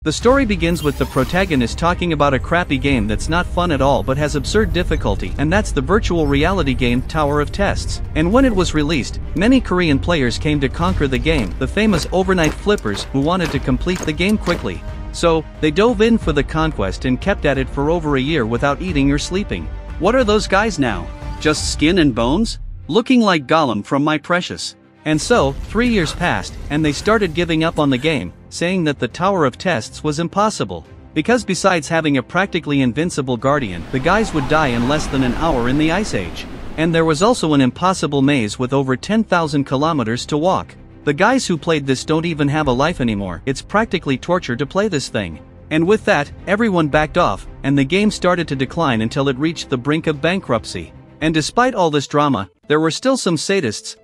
The story begins with the protagonist talking about a crappy game that's not fun at all but has absurd difficulty, and that's the virtual reality game Tower of Tests. And when it was released, many Korean players came to conquer the game, the famous overnight flippers who wanted to complete the game quickly. So, they dove in for the conquest and kept at it for over a year without eating or sleeping. What are those guys now? Just skin and bones? Looking like Gollum from My Precious. And so, 3 years passed, and they started giving up on the game, saying that the Tower of Tests was impossible. Because besides having a practically invincible guardian, the guys would die in less than an hour in the Ice Age. And there was also an impossible maze with over 10,000 kilometers to walk. The guys who played this don't even have a life anymore, it's practically torture to play this thing. And with that, everyone backed off, and the game started to decline until it reached the brink of bankruptcy. And despite all this drama, there were still some sadists,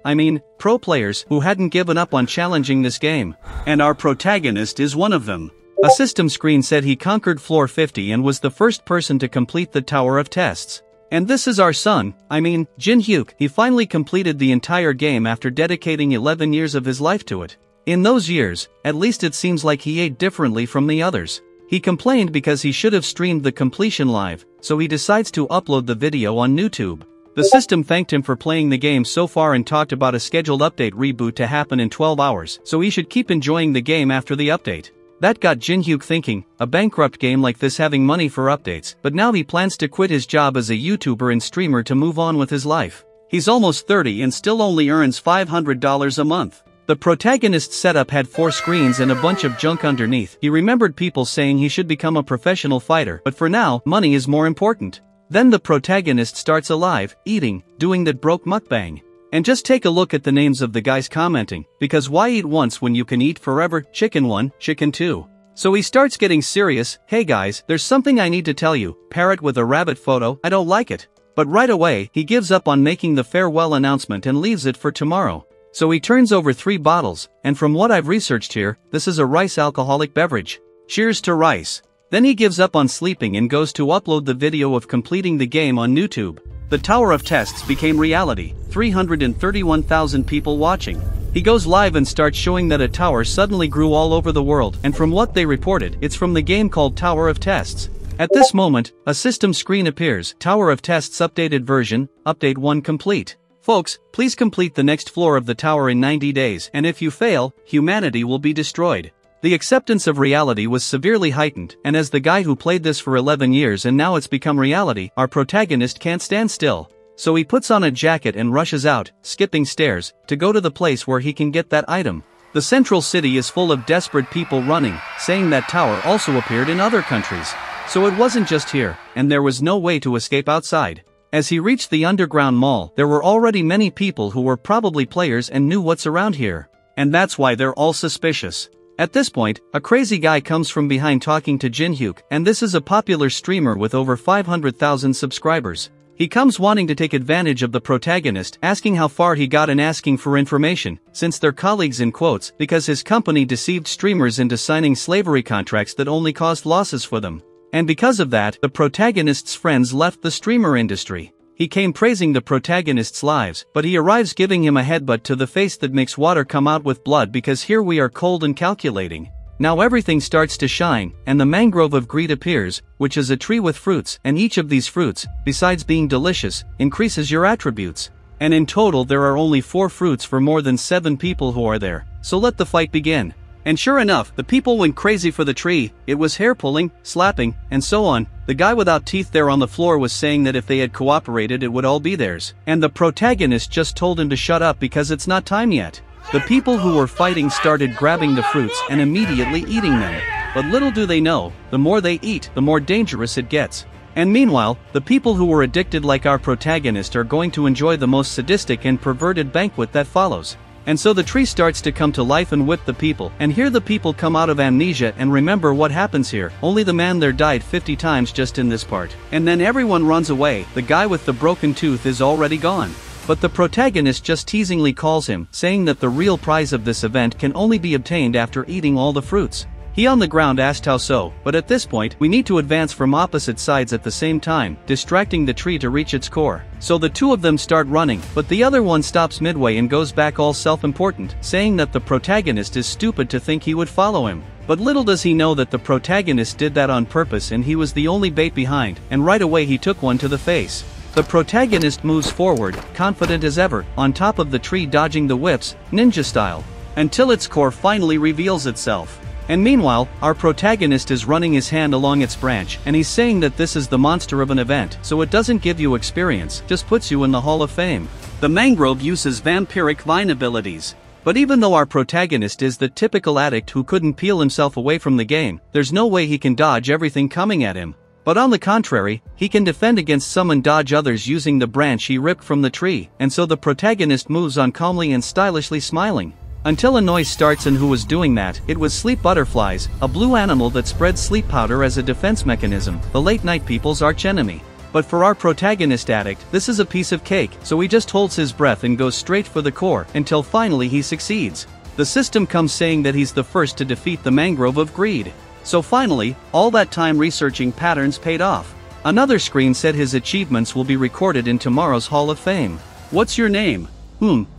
pro players, who hadn't given up on challenging this game. And our protagonist is one of them. A system screen said he conquered floor 50 and was the first person to complete the Tower of Tests. And this is our son, Jin Hyuk. He finally completed the entire game after dedicating 11 years of his life to it. In those years, at least it seems like he ate differently from the others. He complained because he should have streamed the completion live, so he decides to upload the video on YouTube. The system thanked him for playing the game so far and talked about a scheduled update reboot to happen in 12 hours, so he should keep enjoying the game after the update. That got Jin Hyuk thinking, a bankrupt game like this having money for updates, but now he plans to quit his job as a YouTuber and streamer to move on with his life. He's almost 30 and still only earns $500 a month. The protagonist's setup had 4 screens and a bunch of junk underneath. He remembered people saying he should become a professional fighter, but for now, money is more important. Then the protagonist starts alive, eating, doing that broke mukbang. And just take a look at the names of the guys commenting, because why eat once when you can eat forever? Chicken 1, Chicken 2. So he starts getting serious. Hey guys, there's something I need to tell you. Parrot with a rabbit photo, I don't like it. But right away, he gives up on making the farewell announcement and leaves it for tomorrow. So he turns over 3 bottles, and from what I've researched here, this is a rice alcoholic beverage. Cheers to rice. Then he gives up on sleeping and goes to upload the video of completing the game on YouTube. The Tower of Tests became reality, 331,000 people watching. He goes live and starts showing that a tower suddenly grew all over the world, and from what they reported, it's from the game called Tower of Tests. At this moment, a system screen appears, Tower of Tests updated version, update 1 complete. Folks, please complete the next floor of the tower in 90 days, and if you fail, humanity will be destroyed. The acceptance of reality was severely heightened, and as the guy who played this for 11 years and now it's become reality, our protagonist can't stand still. So he puts on a jacket and rushes out, skipping stairs, to go to the place where he can get that item. The central city is full of desperate people running, saying that tower also appeared in other countries. So it wasn't just here, and there was no way to escape outside. As he reached the underground mall, there were already many people who were probably players and knew what's around here. And that's why they're all suspicious. At this point, a crazy guy comes from behind talking to Jin Hyuk, and this is a popular streamer with over 500,000 subscribers. He comes wanting to take advantage of the protagonist, asking how far he got and asking for information, since they're colleagues in quotes, because his company deceived streamers into signing slavery contracts that only caused losses for them. And because of that, the protagonist's friends left the streamer industry. He came praising the protagonist's lives, but he arrives giving him a headbutt to the face that makes water come out with blood because here we are cold and calculating. Now everything starts to shine, and the mangrove of greed appears, which is a tree with fruits, and each of these fruits, besides being delicious, increases your attributes. And in total there are only 4 fruits for more than 7 people who are there, so let the fight begin. And sure enough, the people went crazy for the tree. It was hair pulling, slapping, and so on. The guy without teeth there on the floor was saying that if they had cooperated it would all be theirs. And the protagonist just told him to shut up because it's not time yet. The people who were fighting started grabbing the fruits and immediately eating them. But little do they know, the more they eat, the more dangerous it gets. And meanwhile, the people who were addicted like our protagonist are going to enjoy the most sadistic and perverted banquet that follows. And so the tree starts to come to life and whip the people, and here the people come out of amnesia and remember what happens here. Only the man there died 50 times just in this part. And then everyone runs away, the guy with the broken tooth is already gone. But the protagonist just teasingly calls him, saying that the real prize of this event can only be obtained after eating all the fruits. He on the ground asked how so, but at this point, we need to advance from opposite sides at the same time, distracting the tree to reach its core. So the two of them start running, but the other one stops midway and goes back all self-important, saying that the protagonist is stupid to think he would follow him. But little does he know that the protagonist did that on purpose and he was the only bait behind, and right away he took one to the face. The protagonist moves forward, confident as ever, on top of the tree dodging the whips, ninja style, until its core finally reveals itself. And meanwhile, our protagonist is running his hand along its branch, and he's saying that this is the monster of an event, so it doesn't give you experience, just puts you in the Hall of Fame. The mangrove uses vampiric vine abilities. But even though our protagonist is the typical addict who couldn't peel himself away from the game, there's no way he can dodge everything coming at him. But on the contrary, he can defend against some and dodge others using the branch he ripped from the tree, and so the protagonist moves on calmly and stylishly smiling. Until a noise starts, and who was doing that? It was sleep butterflies, a blue animal that spreads sleep powder as a defense mechanism, the late night people's archenemy. But for our protagonist addict, this is a piece of cake, so he just holds his breath and goes straight for the core, until finally he succeeds. The system comes saying that he's the first to defeat the mangrove of greed. So finally, all that time researching patterns paid off. Another screen said his achievements will be recorded in tomorrow's Hall of Fame. What's your name?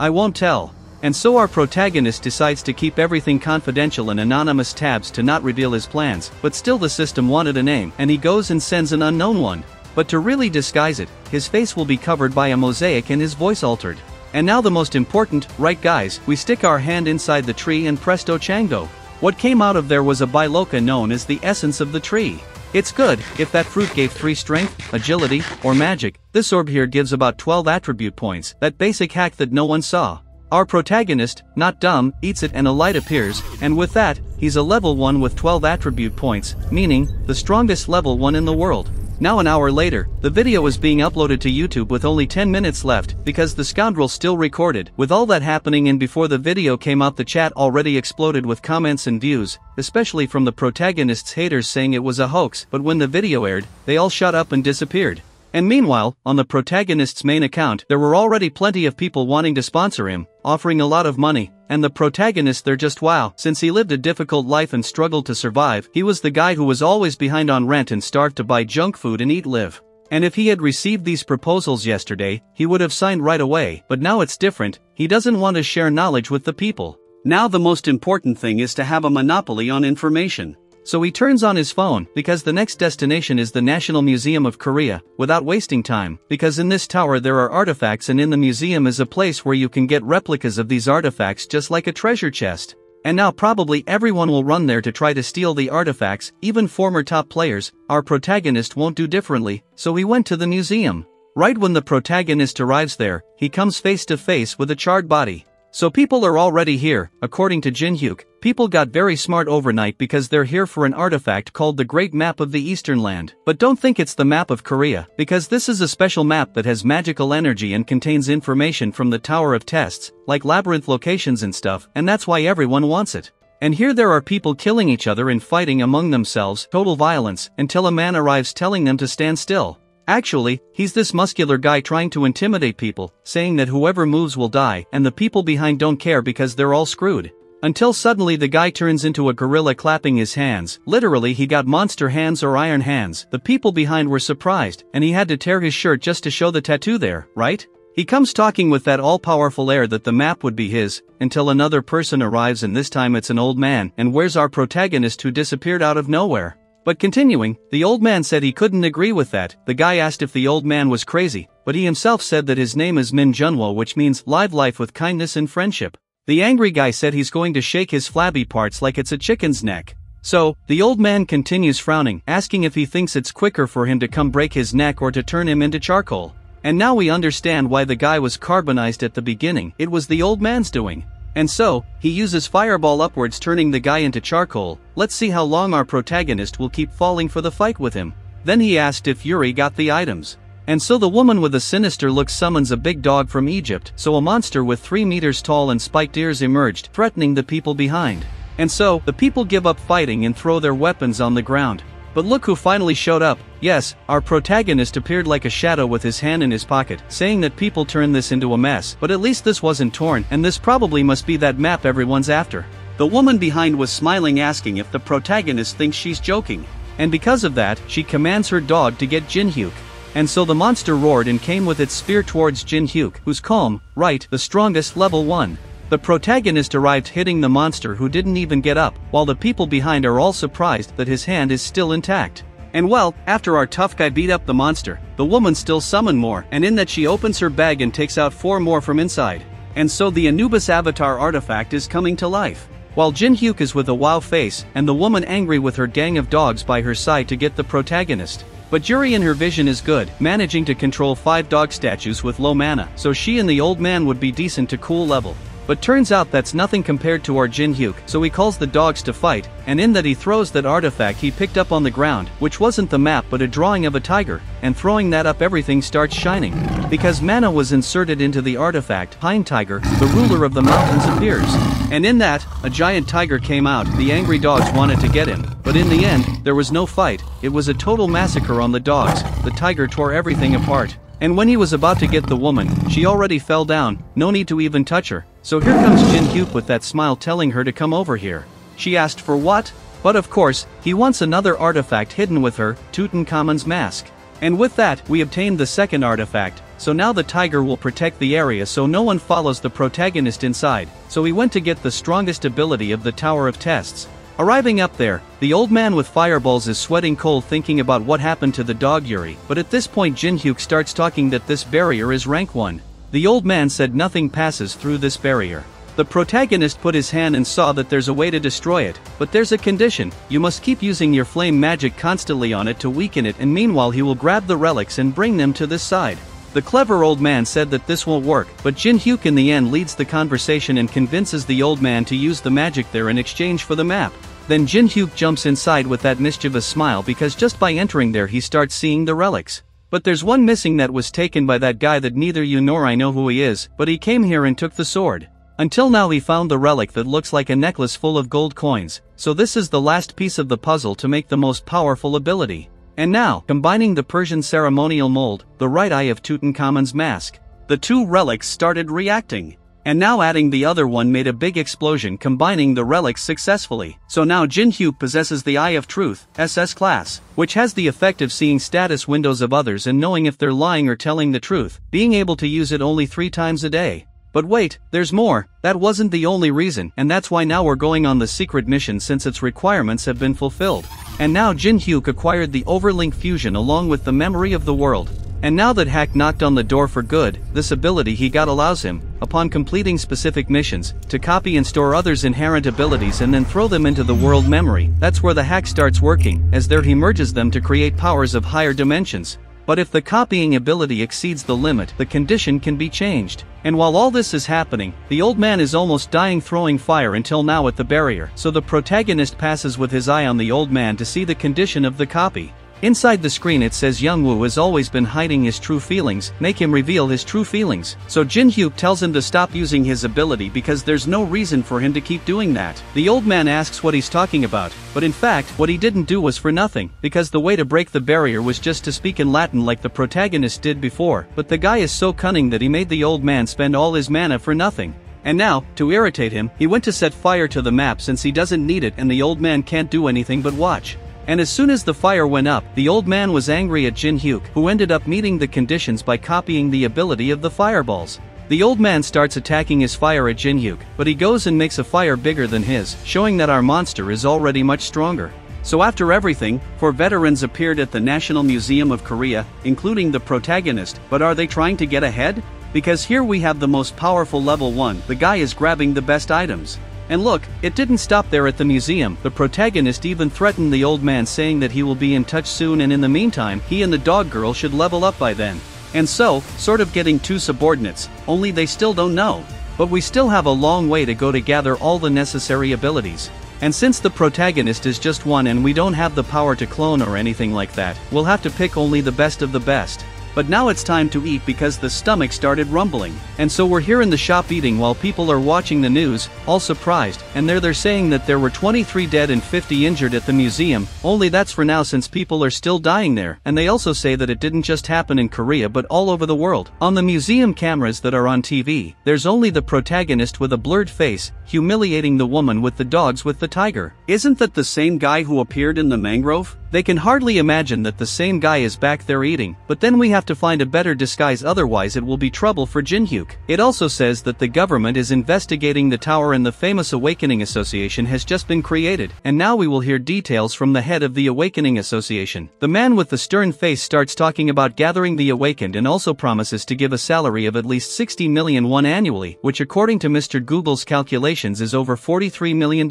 I won't tell. And so our protagonist decides to keep everything confidential in anonymous tabs to not reveal his plans, but still the system wanted a name, and he goes and sends an unknown one. But to really disguise it, his face will be covered by a mosaic and his voice altered. And now the most important, right guys, we stick our hand inside the tree and presto chango. What came out of there was a biloca known as the essence of the tree. It's good. If that fruit gave 3 strength, agility, or magic, this orb here gives about 12 attribute points, that basic hack that no one saw. Our protagonist, not dumb, eats it and a light appears, and with that, he's a level 1 with 12 attribute points, meaning, the strongest level 1 in the world. Now an hour later, the video is being uploaded to YouTube with only 10 minutes left, because the scoundrel still recorded. With all that happening and before the video came out, the chat already exploded with comments and views, especially from the protagonist's haters saying it was a hoax, but when the video aired, they all shut up and disappeared. And meanwhile, on the protagonist's main account, there were already plenty of people wanting to sponsor him, offering a lot of money, and the protagonist there just wow, since he lived a difficult life and struggled to survive, he was the guy who was always behind on rent and starved to buy junk food and eat live. And if he had received these proposals yesterday, he would have signed right away, but now it's different, he doesn't want to share knowledge with the people. Now the most important thing is to have a monopoly on information. So he turns on his phone, because the next destination is the National Museum of Korea, without wasting time, because in this tower there are artifacts, and in the museum is a place where you can get replicas of these artifacts just like a treasure chest. And now probably everyone will run there to try to steal the artifacts, even former top players. Our protagonist won't do differently, so he went to the museum. Right when the protagonist arrives there, he comes face to face with a charred body. So people are already here, according to Jin Hyuk. People got very smart overnight because they're here for an artifact called the Great Map of the Eastern Land. But don't think it's the map of Korea, because this is a special map that has magical energy and contains information from the Tower of Tests, like labyrinth locations and stuff, and that's why everyone wants it. And here there are people killing each other and fighting among themselves, total violence, until a man arrives telling them to stand still. Actually, he's this muscular guy trying to intimidate people, saying that whoever moves will die, and the people behind don't care because they're all screwed. Until suddenly the guy turns into a gorilla clapping his hands. Literally, he got monster hands or iron hands. The people behind were surprised, and he had to tear his shirt just to show the tattoo there, right? He comes talking with that all-powerful air that the map would be his, until another person arrives, and this time it's an old man, and where's our protagonist who disappeared out of nowhere? But continuing, the old man said he couldn't agree with that. The guy asked if the old man was crazy, but he himself said that his name is Min Junwo, which means live life with kindness and friendship. The angry guy said he's going to shake his flabby parts like it's a chicken's neck. So, the old man continues frowning, asking if he thinks it's quicker for him to come break his neck or to turn him into charcoal. And now we understand why the guy was carbonized at the beginning. It was the old man's doing. And so, he uses fireball upwards, turning the guy into charcoal. Let's see how long our protagonist will keep falling for the fight with him. Then he asked if Yuri got the items. And so the woman with a sinister look summons a big dog from Egypt, so a monster with 3 meters tall and spiked ears emerged, threatening the people behind. And so, the people give up fighting and throw their weapons on the ground. But look who finally showed up. Yes, our protagonist appeared like a shadow with his hand in his pocket, saying that people turned this into a mess, but at least this wasn't torn, and this probably must be that map everyone's after. The woman behind was smiling, asking if the protagonist thinks she's joking. And because of that, she commands her dog to get Jin Hyuk. And so the monster roared and came with its spear towards Jin Hyuk, who's calm, right, the strongest level 1. The protagonist arrived hitting the monster who didn't even get up, while the people behind are all surprised that his hand is still intact. And well, after our tough guy beat up the monster, the woman still summoned more, and in that she opens her bag and takes out 4 more from inside. And so the Anubis Avatar artifact is coming to life. While Jin Hyuk is with a wow face, and the woman angry with her gang of dogs by her side to get the protagonist. But Yuri in her vision is good, managing to control 5 dog statues with low mana, so she and the old man would be decent to cool level. But turns out that's nothing compared to our Jin Hyuk, so he calls the dogs to fight, and in that he throws that artifact he picked up on the ground, which wasn't the map but a drawing of a tiger, and throwing that up everything starts shining. Because mana was inserted into the artifact, Pine Tiger, the ruler of the mountains appears. And in that, a giant tiger came out, the angry dogs wanted to get him, but in the end, there was no fight, it was a total massacre on the dogs, the tiger tore everything apart. And when he was about to get the woman, she already fell down, no need to even touch her. So here comes Jin Hyuk with that smile telling her to come over here. She asked for what? But of course, he wants another artifact hidden with her, Tutankhamun's mask. And with that, we obtained the second artifact, so now the tiger will protect the area so no one follows the protagonist inside, so he went to get the strongest ability of the Tower of Tests. Arriving up there, the old man with fireballs is sweating cold thinking about what happened to the dog Yuri, but at this point Jin Hyuk starts talking that this barrier is rank 1. The old man said nothing passes through this barrier. The protagonist put his hand and saw that there's a way to destroy it, but there's a condition, you must keep using your flame magic constantly on it to weaken it, and meanwhile he will grab the relics and bring them to this side. The clever old man said that this won't work, but Jin Hyuk in the end leads the conversation and convinces the old man to use the magic there in exchange for the map. Then Jin Hyuk jumps inside with that mischievous smile because just by entering there he starts seeing the relics. But there's one missing that was taken by that guy that neither you nor I know who he is, but he came here and took the sword. Until now he found the relic that looks like a necklace full of gold coins, so this is the last piece of the puzzle to make the most powerful ability. And now, combining the Persian ceremonial mold, the right eye of Tutankhamun's mask, the 2 relics started reacting. And now adding the other one made a big explosion combining the relics successfully. So now Jin Hyuk possesses the Eye of Truth, SS class, which has the effect of seeing status windows of others and knowing if they're lying or telling the truth, being able to use it only 3 times a day. But wait, there's more, that wasn't the only reason, and that's why now we're going on the secret mission since its requirements have been fulfilled. And now Jin Hyuk acquired the Overlink Fusion along with the memory of the world. And now that hack knocked on the door for good, this ability he got allows him, upon completing specific missions, to copy and store others' inherent abilities and then throw them into the world memory. That's where the hack starts working, as there he merges them to create powers of higher dimensions. But if the copying ability exceeds the limit, the condition can be changed. And while all this is happening, the old man is almost dying throwing fire until now at the barrier, so the protagonist passes with his eye on the old man to see the condition of the copy. Inside the screen it says Youngwoo has always been hiding his true feelings, make him reveal his true feelings. So Jin Hyuk tells him to stop using his ability because there's no reason for him to keep doing that. The old man asks what he's talking about, but in fact, what he didn't do was for nothing, because the way to break the barrier was just to speak in Latin like the protagonist did before, but the guy is so cunning that he made the old man spend all his mana for nothing. And now, to irritate him, he went to set fire to the map since he doesn't need it and the old man can't do anything but watch. And as soon as the fire went up, the old man was angry at Jin Hyuk, who ended up meeting the conditions by copying the ability of the fireballs. The old man starts attacking his fire at Jin Hyuk, but he goes and makes a fire bigger than his, showing that our monster is already much stronger. So after everything, 4 veterans appeared at the National Museum of Korea, including the protagonist, but are they trying to get ahead? Because here we have the most powerful level 1, the guy is grabbing the best items. And look, it didn't stop there at the museum, the protagonist even threatened the old man saying that he will be in touch soon and in the meantime, he and the dog girl should level up by then. And so, sort of getting 2 subordinates, only they still don't know. But we still have a long way to go to gather all the necessary abilities. And since the protagonist is just 1 and we don't have the power to clone or anything like that, we'll have to pick only the best of the best. But now it's time to eat because the stomach started rumbling. And so we're here in the shop eating while people are watching the news, all surprised, and they're saying that there were 23 dead and 50 injured at the museum, only that's for now since people are still dying there, and they also say that it didn't just happen in Korea but all over the world. On the museum cameras that are on TV, there's only the protagonist with a blurred face, humiliating the woman with the dogs with the tiger. Isn't that the same guy who appeared in the mangrove? They can hardly imagine that the same guy is back there eating, but then we have have to find a better disguise, otherwise it will be trouble for Jinhyuk. It also says that the government is investigating the tower and the famous Awakening Association has just been created, and now we will hear details from the head of the Awakening Association. The man with the stern face starts talking about gathering the awakened and also promises to give a salary of at least 60 million won annually, which according to Mr. Google's calculations is over $43 million.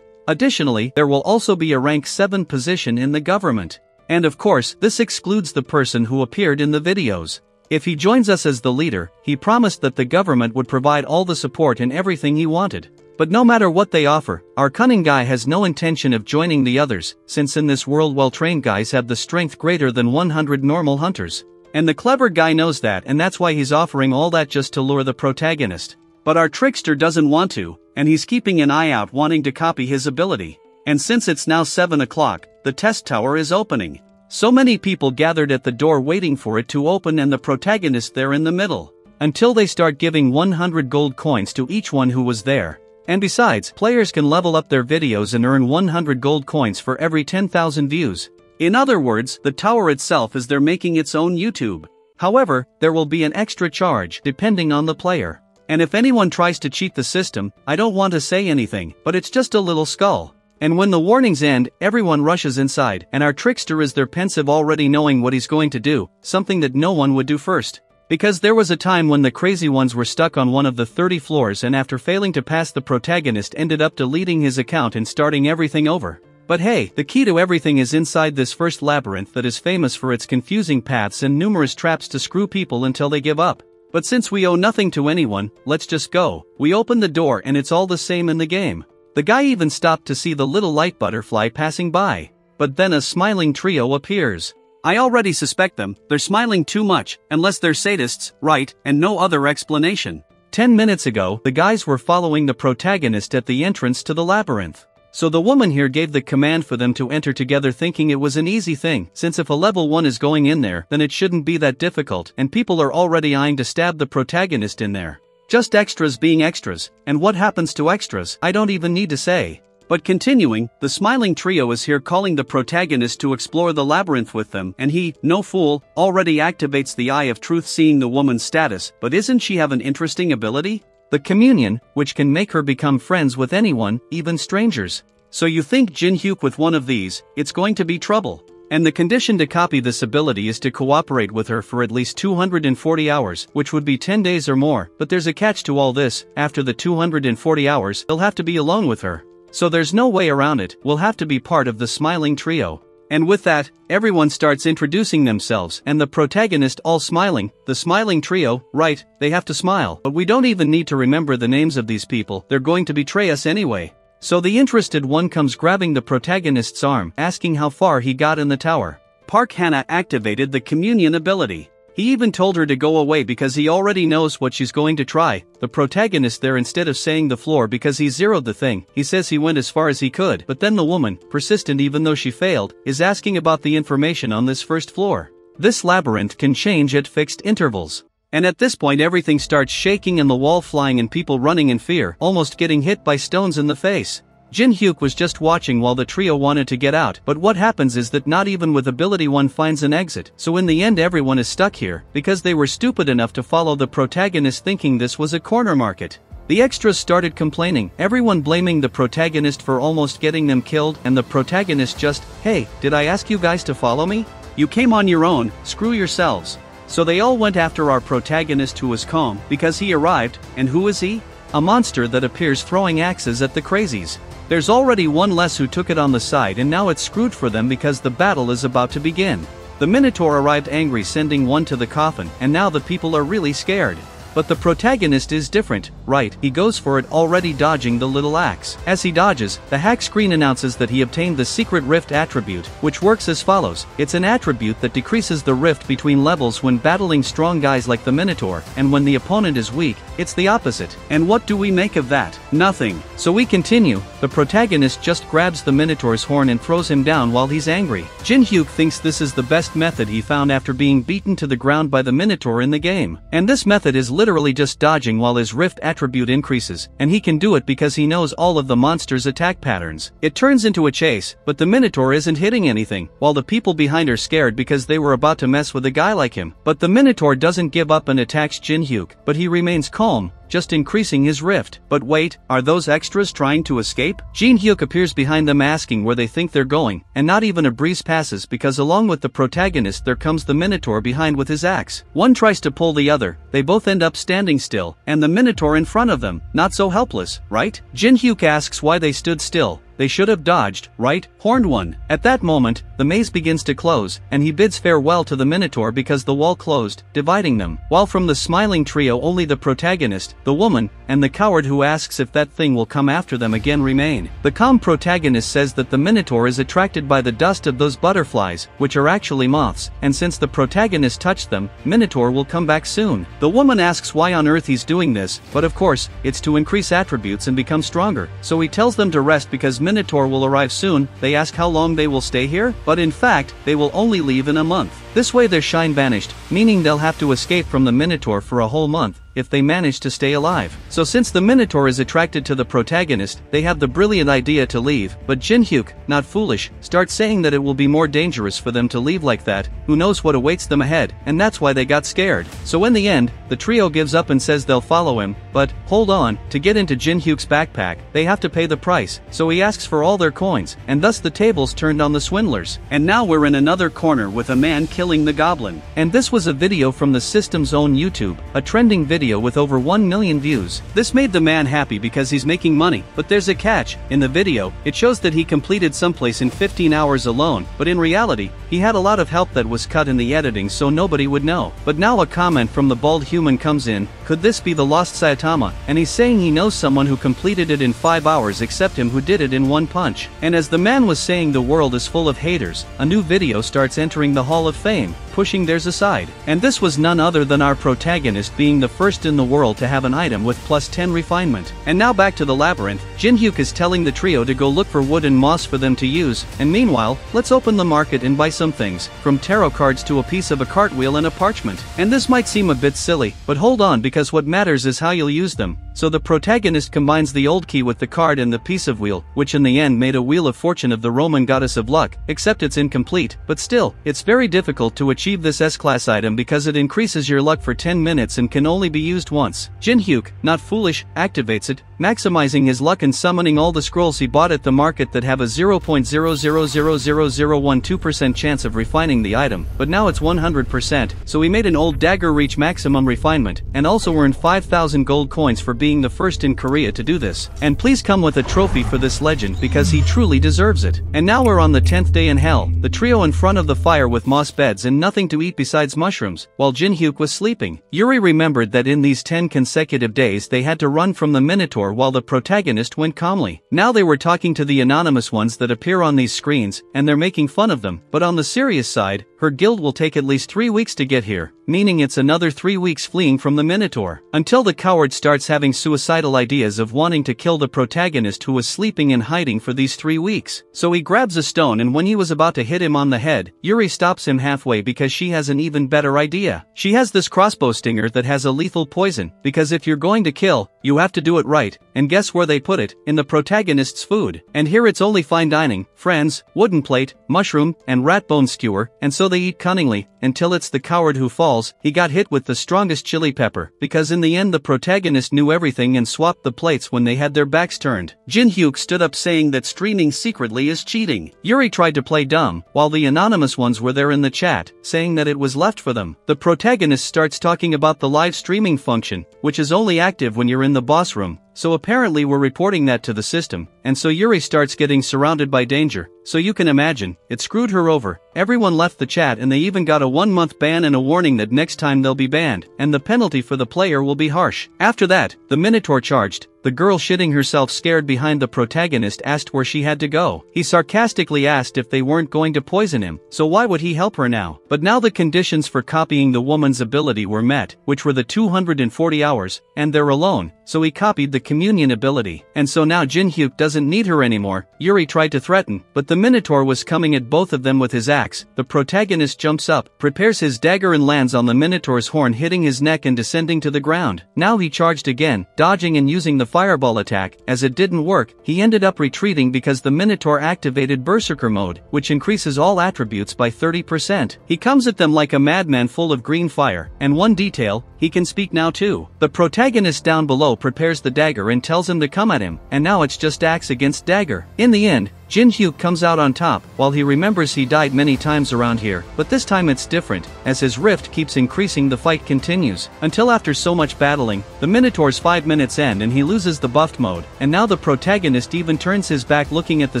Additionally, there will also be a rank 7 position in the government. And of course, this excludes the person who appeared in the videos. If he joins us as the leader, he promised that the government would provide all the support and everything he wanted. But no matter what they offer, our cunning guy has no intention of joining the others, since in this world well-trained guys have the strength greater than 100 normal hunters. And the clever guy knows that, and that's why he's offering all that just to lure the protagonist. But our trickster doesn't want to, and he's keeping an eye out wanting to copy his ability. And since it's now 7 o'clock, the test tower is opening. So many people gathered at the door waiting for it to open and the protagonist there in the middle. Until they start giving 100 gold coins to each one who was there. And besides, players can level up their videos and earn 100 gold coins for every 10,000 views. In other words, the tower itself is they're making its own YouTube. However, there will be an extra charge depending on the player. And if anyone tries to cheat the system, I don't want to say anything, but it's just a little skull. And when the warnings end, everyone rushes inside, and our trickster is there pensive already knowing what he's going to do, something that no one would do first. Because there was a time when the crazy ones were stuck on one of the 30 floors and after failing to pass the protagonist ended up deleting his account and starting everything over. But hey, the key to everything is inside this first labyrinth that is famous for its confusing paths and numerous traps to screw people until they give up. But since we owe nothing to anyone, let's just go. We open the door and it's all the same in the game. The guy even stopped to see the little light butterfly passing by. But then a smiling trio appears. I already suspect them, they're smiling too much, unless they're sadists, right, and no other explanation. 10 minutes ago, the guys were following the protagonist at the entrance to the labyrinth. So the woman here gave the command for them to enter together thinking it was an easy thing, since if a level 1 is going in there, then it shouldn't be that difficult, and people are already eyeing to stab the protagonist in there. Just extras being extras, and what happens to extras, I don't even need to say. But continuing, the smiling trio is here calling the protagonist to explore the labyrinth with them, and he, no fool, already activates the Eye of Truth seeing the woman's status, but isn't she have an interesting ability? The Communion, which can make her become friends with anyone, even strangers. So you think Jinhyuk with one of these, it's going to be trouble. And the condition to copy this ability is to cooperate with her for at least 240 hours, which would be 10 days or more, but there's a catch to all this, after the 240 hours, he'll have to be alone with her. So there's no way around it, we'll have to be part of the smiling trio. And with that, everyone starts introducing themselves, and the protagonist all smiling, the smiling trio, right, they have to smile. But we don't even need to remember the names of these people, they're going to betray us anyway. So the interested one comes grabbing the protagonist's arm, asking how far he got in the tower. Park Hannah activated the Communion ability. He even told her to go away because he already knows what she's going to try. The protagonist there, instead of saying the floor because he zeroed the thing, he says he went as far as he could. But then the woman, persistent even though she failed, is asking about the information on this first floor. This labyrinth can change at fixed intervals. And at this point everything starts shaking and the wall flying and people running in fear, almost getting hit by stones in the face. Jinhyuk was just watching while the trio wanted to get out, but what happens is that not even with ability one finds an exit, so in the end everyone is stuck here, because they were stupid enough to follow the protagonist thinking this was a corner market. The extras started complaining, everyone blaming the protagonist for almost getting them killed, and the protagonist just, hey, did I ask you guys to follow me? You came on your own, screw yourselves. So they all went after our protagonist who was calm, because he arrived, and who is he? A monster that appears throwing axes at the crazies. There's already one less who took it on the side and now it's screwed for them because the battle is about to begin. The Minotaur arrived angry sending one to the coffin and now the people are really scared. But the protagonist is different, right? He goes for it already dodging the little axe. As he dodges, the hack screen announces that he obtained the secret rift attribute, which works as follows. It's an attribute that decreases the rift between levels when battling strong guys like the Minotaur, and when the opponent is weak, it's the opposite. And what do we make of that? Nothing. So we continue, the protagonist just grabs the Minotaur's horn and throws him down while he's angry. Jinhyuk thinks this is the best method he found after being beaten to the ground by the Minotaur in the game. And this method is literally just dodging while his rift attribute increases, and he can do it because he knows all of the monster's attack patterns. It turns into a chase, but the Minotaur isn't hitting anything, while the people behind are scared because they were about to mess with a guy like him. But the Minotaur doesn't give up and attacks Jinhyuk, but he remains calm, just increasing his rift. But wait, are those extras trying to escape? Jinhyuk appears behind them asking where they think they're going, and not even a breeze passes because along with the protagonist there comes the Minotaur behind with his axe. One tries to pull the other, they both end up standing still, and the Minotaur in front of them, not so helpless, right? Jinhyuk asks why they stood still. They should have dodged, right? Horned one. At that moment, the maze begins to close, and he bids farewell to the Minotaur because the wall closed, dividing them. While from the smiling trio only the protagonist, the woman, and the coward who asks if that thing will come after them again remain. The calm protagonist says that the Minotaur is attracted by the dust of those butterflies, which are actually moths, and since the protagonist touched them, Minotaur will come back soon. The woman asks why on earth he's doing this, but of course, it's to increase attributes and become stronger. So he tells them to rest because Minotaur will arrive soon. They ask how long they will stay here, but in fact, they will only leave in a month. This way their shine vanished, meaning they'll have to escape from the Minotaur for a whole month, if they manage to stay alive. So since the Minotaur is attracted to the protagonist, they have the brilliant idea to leave, but Jinhyuk, not foolish, starts saying that it will be more dangerous for them to leave like that, who knows what awaits them ahead, and that's why they got scared. So in the end, the trio gives up and says they'll follow him, but, hold on, to get into Jinhyuk's backpack, they have to pay the price, so he asks for all their coins, and thus the tables turned on the swindlers. And now we're in another corner with a man killing the goblin. And this was a video from the system's own YouTube, a trending video with over 1 million views. This made the man happy because he's making money, but there's a catch. In the video, it shows that he completed someplace in 15 hours alone, but in reality, he had a lot of help that was cut in the editing so nobody would know. But now a comment from the bald human comes in, could this be the lost Saitama? And he's saying he knows someone who completed it in 5 hours except him who did it in 1 punch. And as the man was saying the world is full of haters, a new video starts entering the Hall of Fame, pushing theirs aside. And this was none other than our protagonist being the first in the world to have an item with plus 10 refinement. And now back to the labyrinth, Jinhyuk is telling the trio to go look for wood and moss for them to use, and meanwhile, let's open the market and buy some things, from tarot cards to a piece of a cartwheel and a parchment. And this might seem a bit silly, but hold on because what matters is how you'll use them. So the protagonist combines the old key with the card and the piece of wheel, which in the end made a wheel of fortune of the Roman goddess of luck, except it's incomplete, but still, it's very difficult to achieve this S-class item because it increases your luck for 10 minutes and can only be used once. Jinhyuk, not foolish, activates it, maximizing his luck and summoning all the scrolls he bought at the market that have a 0.0000012% chance of refining the item, but now it's 100%, so he made an old dagger reach maximum refinement, and also earned 5,000 gold coins for being the first in Korea to do this. And please come with a trophy for this legend because he truly deserves it. And now we're on the 10th day in hell, the trio in front of the fire with moss beds and nothing to eat besides mushrooms, while Jinhyuk was sleeping. Yuri remembered that in these 10 consecutive days they had to run from the Minotaur while the protagonist went calmly. Now they were talking to the anonymous ones that appear on these screens, and they're making fun of them, but on the serious side, her guild will take at least 3 weeks to get here, meaning it's another 3 weeks fleeing from the Minotaur, until the coward starts having suicidal ideas of wanting to kill the protagonist who was sleeping and hiding for these 3 weeks. So he grabs a stone and when he was about to hit him on the head, Yuri stops him halfway because she has an even better idea. She has this crossbow stinger that has a lethal poison, because if you're going to kill, you have to do it right, and guess where they put it? In the protagonist's food. And here it's only fine dining, friends, wooden plate, mushroom, and rat bone skewer, and so they eat cunningly, until it's the coward who falls. He got hit with the strongest chili pepper, because in the end the protagonist knew everything and swapped the plates when they had their backs turned. Jinhyuk stood up saying that streaming secretly is cheating. Yuri tried to play dumb, while the anonymous ones were there in the chat, saying that it was left for them. The protagonist starts talking about the live streaming function, which is only active when you're in the boss room. So apparently we're reporting that to the system, and so Yuri starts getting surrounded by danger. So you can imagine, it screwed her over. Everyone left the chat and they even got a 1-month ban and a warning that next time they'll be banned, and the penalty for the player will be harsh. After that, the Minotaur charged. The girl shitting herself scared behind the protagonist asked where she had to go. He sarcastically asked if they weren't going to poison him, so why would he help her now? But now the conditions for copying the woman's ability were met, which were the 240 hours, and they're alone, so he copied the communion ability, and so now Jin-hyuk doesn't need her anymore. Yuri tried to threaten, but the Minotaur was coming at both of them with his axe. The protagonist jumps up, prepares his dagger and lands on the Minotaur's horn, hitting his neck and descending to the ground. Now he charged again, dodging and using the fireball attack. As it didn't work, he ended up retreating because the Minotaur activated Berserker mode, which increases all attributes by 30%. He comes at them like a madman full of green fire, and one detail, he can speak now too. The protagonist down below prepares the dagger and tells him to come at him, and now it's just axe against dagger. In the end, Jin-hyuk comes out on top, while he remembers he died many times around here, but this time it's different. As his rift keeps increasing, the fight continues, until after so much battling, the Minotaur's 5 minutes end and he loses the buffed mode, and now the protagonist even turns his back looking at the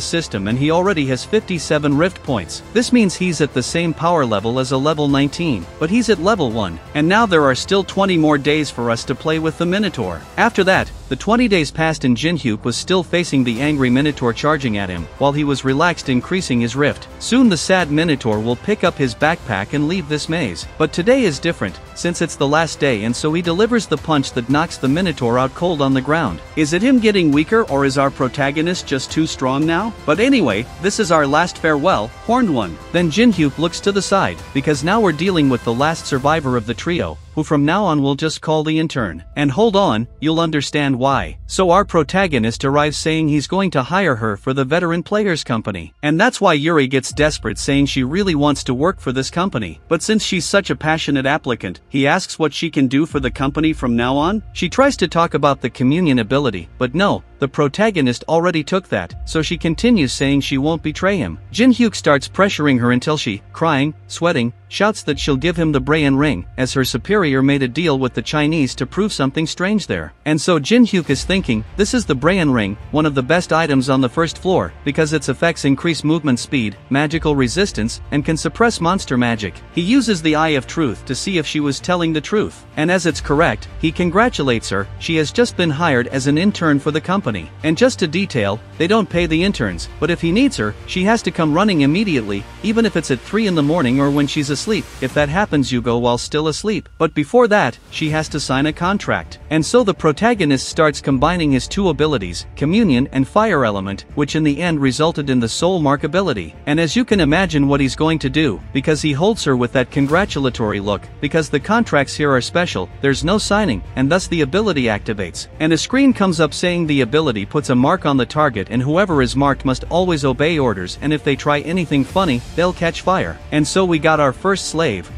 system and he already has 57 rift points. This means he's at the same power level as a level 19, but he's at level 1, and now there are still 20 more days for us to play with the Minotaur. After that, the 20 days passed and Jin-hyuk was still facing the angry Minotaur charging at him, while he was relaxed increasing his rift. Soon the sad Minotaur will pick up his backpack and leave this maze. But today is different, since it's the last day, and so he delivers the punch that knocks the Minotaur out cold on the ground. Is it him getting weaker, or is our protagonist just too strong now? But anyway, this is our last farewell, Horned One. Then Jin-hyuk looks to the side, because now we're dealing with the last survivor of the trio, who from now on we'll just call the intern. And hold on, you'll understand why. So our protagonist arrives saying he's going to hire her for the veteran players company. And that's why Yuri gets desperate, saying she really wants to work for this company. But since she's such a passionate applicant, he asks what she can do for the company from now on. She tries to talk about the communion ability, but no, the protagonist already took that, so she continues saying she won't betray him. Jin-hyuk starts pressuring her until she, crying, sweating, shouts that she'll give him the Brayan ring, as her superior made a deal with the Chinese to prove something strange there. And so Jin-hyuk is thinking, this is the Brayan ring, one of the best items on the first floor, because its effects increase movement speed, magical resistance, and can suppress monster magic. He uses the Eye of Truth to see if she was telling the truth. And as it's correct, he congratulates her. She has just been hired as an intern for the company. And just a detail, they don't pay the interns, but if he needs her, she has to come running immediately, even if it's at 3 in the morning or when she's asleep. If that happens, you go while still asleep. But before that, she has to sign a contract. And so the protagonist starts combining his two abilities, Communion and Fire Element, which in the end resulted in the Soul Mark ability. And as you can imagine what he's going to do, because he holds her with that congratulatory look, because the contracts here are special, there's no signing, and thus the ability activates. And a screen comes up saying the ability puts a mark on the target and whoever is marked must always obey orders, and if they try anything funny, they'll catch fire. And so we got our first slave,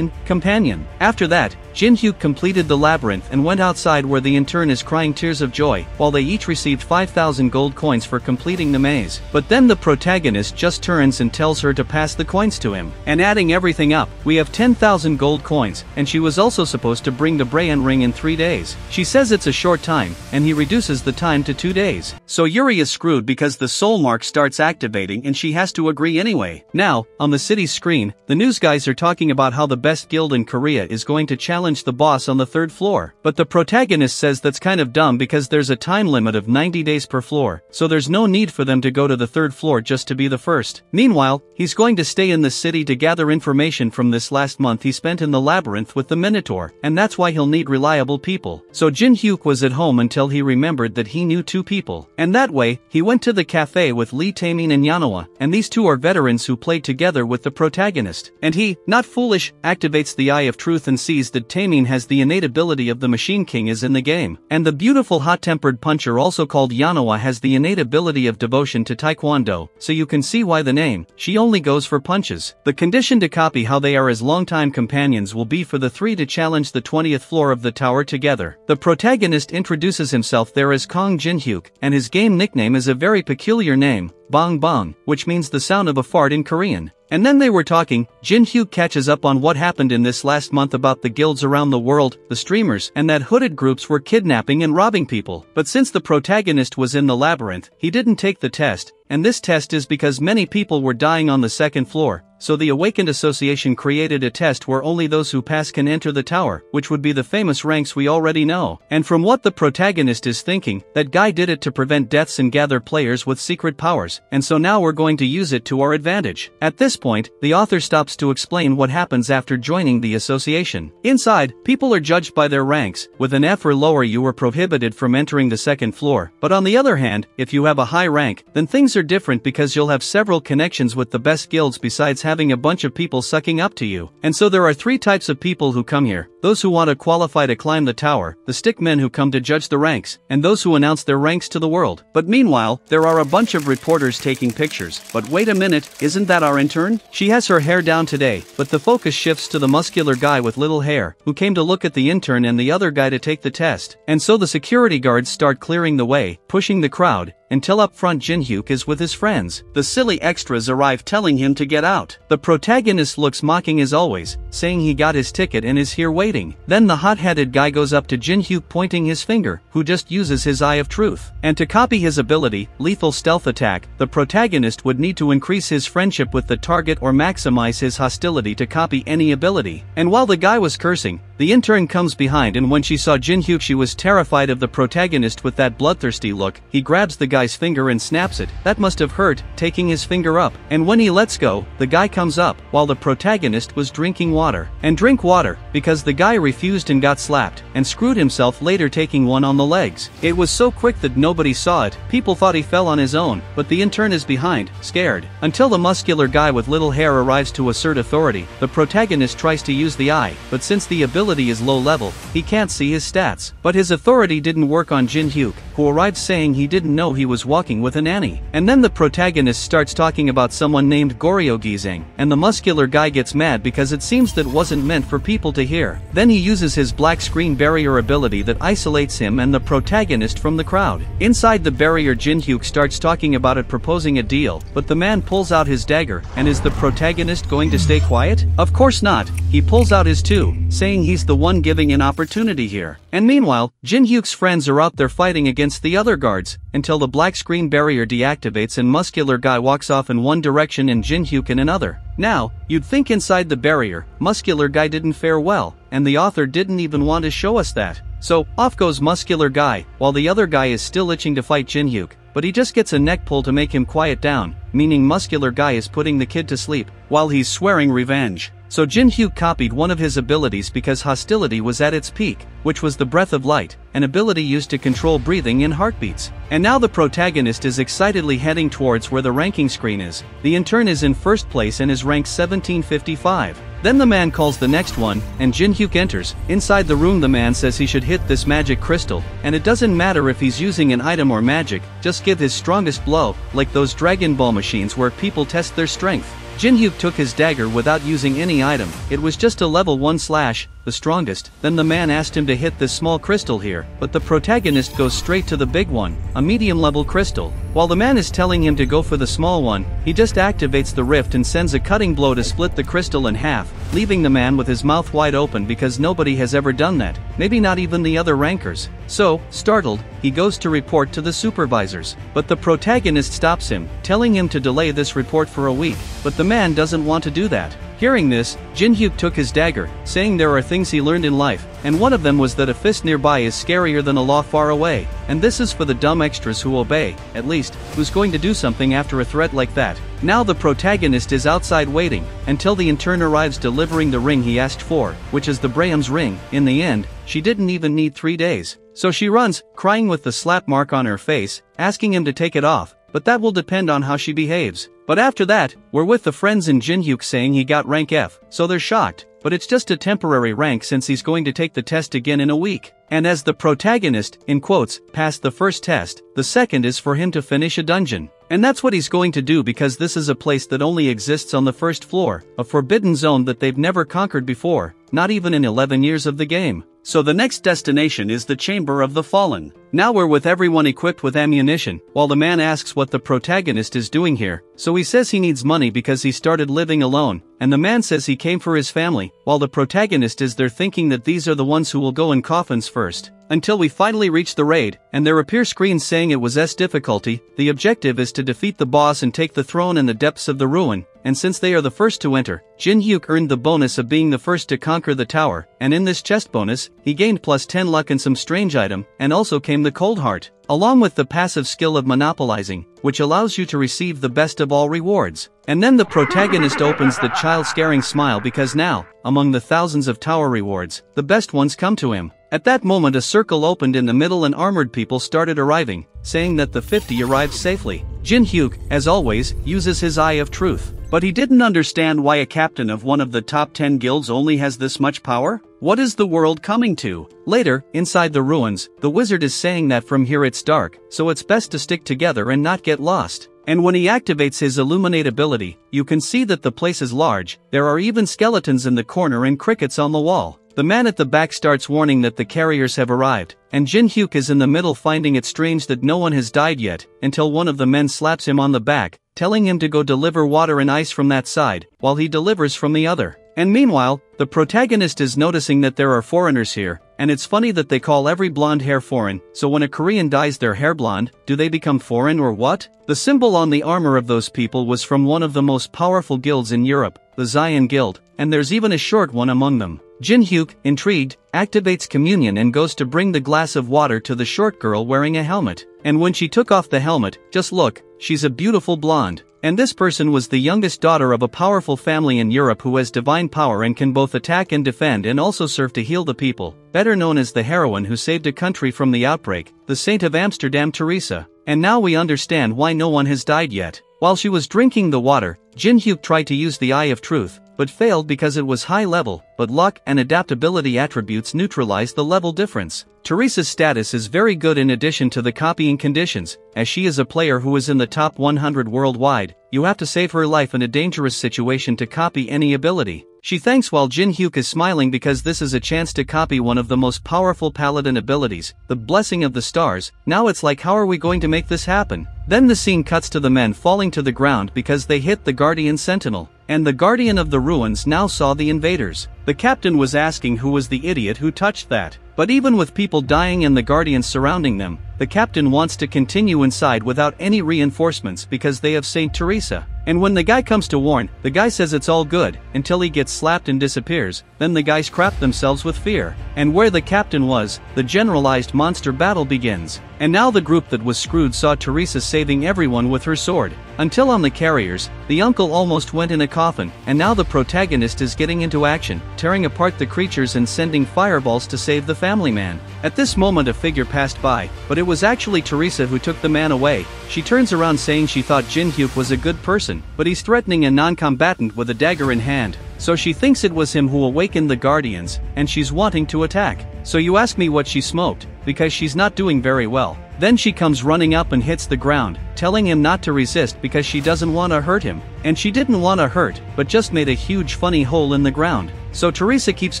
companion. After that, Jin-hyuk completed the labyrinth and went outside where the intern is crying tears of joy, while they each received 5,000 gold coins for completing the maze. But then the protagonist just turns and tells her to pass the coins to him. And adding everything up, we have 10,000 gold coins, and she was also supposed to bring the Brayan ring in 3 days. She says it's a short time, and he reduces the time to 2 days. So Yuri is screwed because the soul mark starts activating and she has to agree anyway. Now, on the city's screen, the news guys are talking about how the best guild in Korea is going to challenge the boss on the 3rd floor. But the protagonist says that's kind of dumb because there's a time limit of 90 days per floor, so there's no need for them to go to the 3rd floor just to be the first. Meanwhile, he's going to stay in the city to gather information from this last month he spent in the labyrinth with the Minotaur, and that's why he'll need reliable people. So Jin-hyuk was at home until he remembered that he knew 2 people. And that way, he went to the cafe with Lee Taemin and Yanoa, and these 2 are veterans who played together with the protagonist. And he, not foolish, activates the Eye of Truth and sees that Taemin has the innate ability of the Machine King is in the game. And the beautiful hot-tempered puncher also called Yanoa has the innate ability of devotion to Taekwondo, so you can see why the name, she only goes for punches. The condition to copy how they are as longtime companions will be for the 3 to challenge the 20th floor of the tower together. The protagonist introduces himself there as Kong Jin-hyuk, and his game nickname is a very peculiar name, Bong Bong, which means the sound of a fart in Korean. And then they were talking, Jin-hyuk catches up on what happened in this last month about the guilds around the world, the streamers, and that hooded groups were kidnapping and robbing people. But since the protagonist was in the labyrinth, he didn't take the test, and this test is because many people were dying on the second floor. So the Awakened Association created a test where only those who pass can enter the tower, which would be the famous ranks we already know. And from what the protagonist is thinking, that guy did it to prevent deaths and gather players with secret powers, and so now we're going to use it to our advantage. At this point, the author stops to explain what happens after joining the association. Inside, people are judged by their ranks. With an F or lower you are prohibited from entering the second floor. But on the other hand, if you have a high rank, then things are different because you'll have several connections with the best guilds besides having a bunch of people sucking up to you. And so there are three types of people who come here: those who want to qualify to climb the tower, the stick men who come to judge the ranks, and those who announce their ranks to the world. But meanwhile, there are a bunch of reporters taking pictures. But wait a minute, isn't that our intern? She has her hair down today, but the focus shifts to the muscular guy with little hair, who came to look at the intern and the other guy to take the test. And so the security guards start clearing the way, pushing the crowd, until up front Jin-hyuk is with his friends. The silly extras arrive telling him to get out. The protagonist looks mocking as always, saying he got his ticket and is here waiting. Then the hot-headed guy goes up to Jin-hyuk pointing his finger, who just uses his Eye of Truth. And to copy his ability, Lethal Stealth Attack, the protagonist would need to increase his friendship with the target or maximize his hostility to copy any ability. And while the guy was cursing, the intern comes behind, and when she saw Jin-hyuk she was terrified of the protagonist with that bloodthirsty look. He grabs the guy's finger and snaps it. That must have hurt, taking his finger up. And when he lets go, the guy comes up, while the protagonist was drinking water. And drink water, because the guy refused and got slapped, and screwed himself later taking one on the legs. It was so quick that nobody saw it. People thought he fell on his own, but the intern is behind, scared. Until the muscular guy with little hair arrives to assert authority, the protagonist tries to use the eye, but since the ability is low level, he can't see his stats. But his authority didn't work on Jin-hyuk, who arrived saying he didn't know he was walking with a nanny. And then the protagonist starts talking about someone named Goryo Gizang, and the muscular guy gets mad because it seems that wasn't meant for people to hear. Then he uses his black screen barrier ability that isolates him and the protagonist from the crowd. Inside the barrier Jin-hyuk starts talking about it, proposing a deal, but the man pulls out his dagger, and is the protagonist going to stay quiet? Of course not. He pulls out his too, saying he's the one giving an opportunity here. And meanwhile, Jin-hyuk's friends are out there fighting against the other guards, until the black screen barrier deactivates and muscular guy walks off in one direction and Jin-hyuk in another. Now, you'd think inside the barrier, muscular guy didn't fare well, and the author didn't even want to show us that. So, off goes muscular guy, while the other guy is still itching to fight Jin-hyuk, but he just gets a neck pull to make him quiet down, meaning muscular guy is putting the kid to sleep, while he's swearing revenge. So Jin-hyuk copied one of his abilities because hostility was at its peak, which was the Breath of Light, an ability used to control breathing and heartbeats. And now the protagonist is excitedly heading towards where the ranking screen is. The intern is in first place and is ranked 1755. Then the man calls the next one, and Jin-hyuk enters. Inside the room the man says he should hit this magic crystal, and it doesn't matter if he's using an item or magic, just give his strongest blow, like those Dragon Ball machines where people test their strength. Jin-hyuk took his dagger without using any item. It was just a level 1 slash, the strongest. Then the man asked him to hit this small crystal here, but the protagonist goes straight to the big one, a medium level crystal. While the man is telling him to go for the small one, he just activates the rift and sends a cutting blow to split the crystal in half, leaving the man with his mouth wide open because nobody has ever done that, maybe not even the other rankers. So, startled, he goes to report to the supervisors. But the protagonist stops him, telling him to delay this report for a week, but the man doesn't want to do that. Hearing this, Jin-hyuk took his dagger, saying there are things he learned in life, and one of them was that a fist nearby is scarier than a law far away, and this is for the dumb extras who obey, at least, who's going to do something after a threat like that. Now the protagonist is outside waiting, until the intern arrives delivering the ring he asked for, which is the Braham's ring. In the end, she didn't even need 3 days. So she runs, crying with the slap mark on her face, asking him to take it off, but that will depend on how she behaves. But after that, we're with the friends and Jin-hyuk saying he got rank F, so they're shocked. But it's just a temporary rank since he's going to take the test again in a week. And as the protagonist, in quotes, passed the first test, the second is for him to finish a dungeon. And that's what he's going to do because this is a place that only exists on the first floor, a forbidden zone that they've never conquered before, not even in 11 years of the game. So the next destination is the Chamber of the Fallen. Now we're with everyone equipped with ammunition, while the man asks what the protagonist is doing here. So he says he needs money because he started living alone, and the man says he came for his family, while the protagonist is there thinking that these are the ones who will go in coffins first. until we finally reach the raid, and there appear screens saying it was S difficulty. The objective is to defeat the boss and take the throne in the depths of the ruin, and since they are the first to enter, Jin Hyuk earned the bonus of being the first to conquer the tower, and in this chest bonus, he gained plus 10 luck and some strange item, and also came the cold heart, along with the passive skill of monopolizing, which allows you to receive the best of all rewards. And then the protagonist opens the child-scaring smile because now, among the thousands of tower rewards, the best ones come to him. At that moment a circle opened in the middle and armored people started arriving, saying that the 50 arrived safely. Jin Hyuk, as always, uses his eye of truth. But he didn't understand why a captain of one of the top 10 guilds only has this much power? What is the world coming to? Later, inside the ruins, the wizard is saying that from here it's dark, so it's best to stick together and not get lost. And when he activates his illuminate ability, you can see that the place is large, there are even skeletons in the corner and crickets on the wall. The man at the back starts warning that the carriers have arrived, and Jin Hyuk is in the middle finding it strange that no one has died yet, until one of the men slaps him on the back, telling him to go deliver water and ice from that side, while he delivers from the other. And meanwhile, the protagonist is noticing that there are foreigners here, and it's funny that they call every blonde hair foreign, so when a Korean dyes their hair blonde, do they become foreign or what? The symbol on the armor of those people was from one of the most powerful guilds in Europe, the Zion Guild, and there's even a short one among them. Jin Hyuk, intrigued, activates communion and goes to bring the glass of water to the short girl wearing a helmet. And when she took off the helmet, just look, she's a beautiful blonde. And this person was the youngest daughter of a powerful family in Europe who has divine power and can both attack and defend and also serve to heal the people, better known as the heroine who saved a country from the outbreak, the Saint of Amsterdam Teresa. And now we understand why no one has died yet. While she was drinking the water, Jin Hyuk tried to use the Eye of Truth, but failed because it was high level, but luck and adaptability attributes neutralized the level difference. Teresa's status is very good in addition to the copying conditions, as she is a player who is in the top 100 worldwide. You have to save her life in a dangerous situation to copy any ability. She thanks while Jin Hyuk is smiling because this is a chance to copy one of the most powerful paladin abilities, the Blessing of the Stars. Now it's like, how are we going to make this happen? Then the scene cuts to the men falling to the ground because they hit the Guardian Sentinel. And the Guardian of the Ruins now saw the invaders. The captain was asking who was the idiot who touched that. But even with people dying and the Guardians surrounding them, the captain wants to continue inside without any reinforcements because they have Saint Teresa. And when the guy comes to warn, the guy says it's all good, until he gets slapped and disappears. Then the guys crap themselves with fear. And where the captain was, the generalized monster battle begins. And now the group that was screwed saw Teresa saving everyone with her sword. Until on the carriers, the uncle almost went in a coffin, and now the protagonist is getting into action, tearing apart the creatures and sending fireballs to save the family man. At this moment a figure passed by, but it was actually Teresa who took the man away. She turns around saying she thought Jin Hyuk was a good person, but he's threatening a non-combatant with a dagger in hand. So she thinks it was him who awakened the Guardians, and she's wanting to attack. So you ask me what she smoked, because she's not doing very well. Then she comes running up and hits the ground, telling him not to resist because she doesn't want to hurt him. And she didn't want to hurt, but just made a huge funny hole in the ground. So Teresa keeps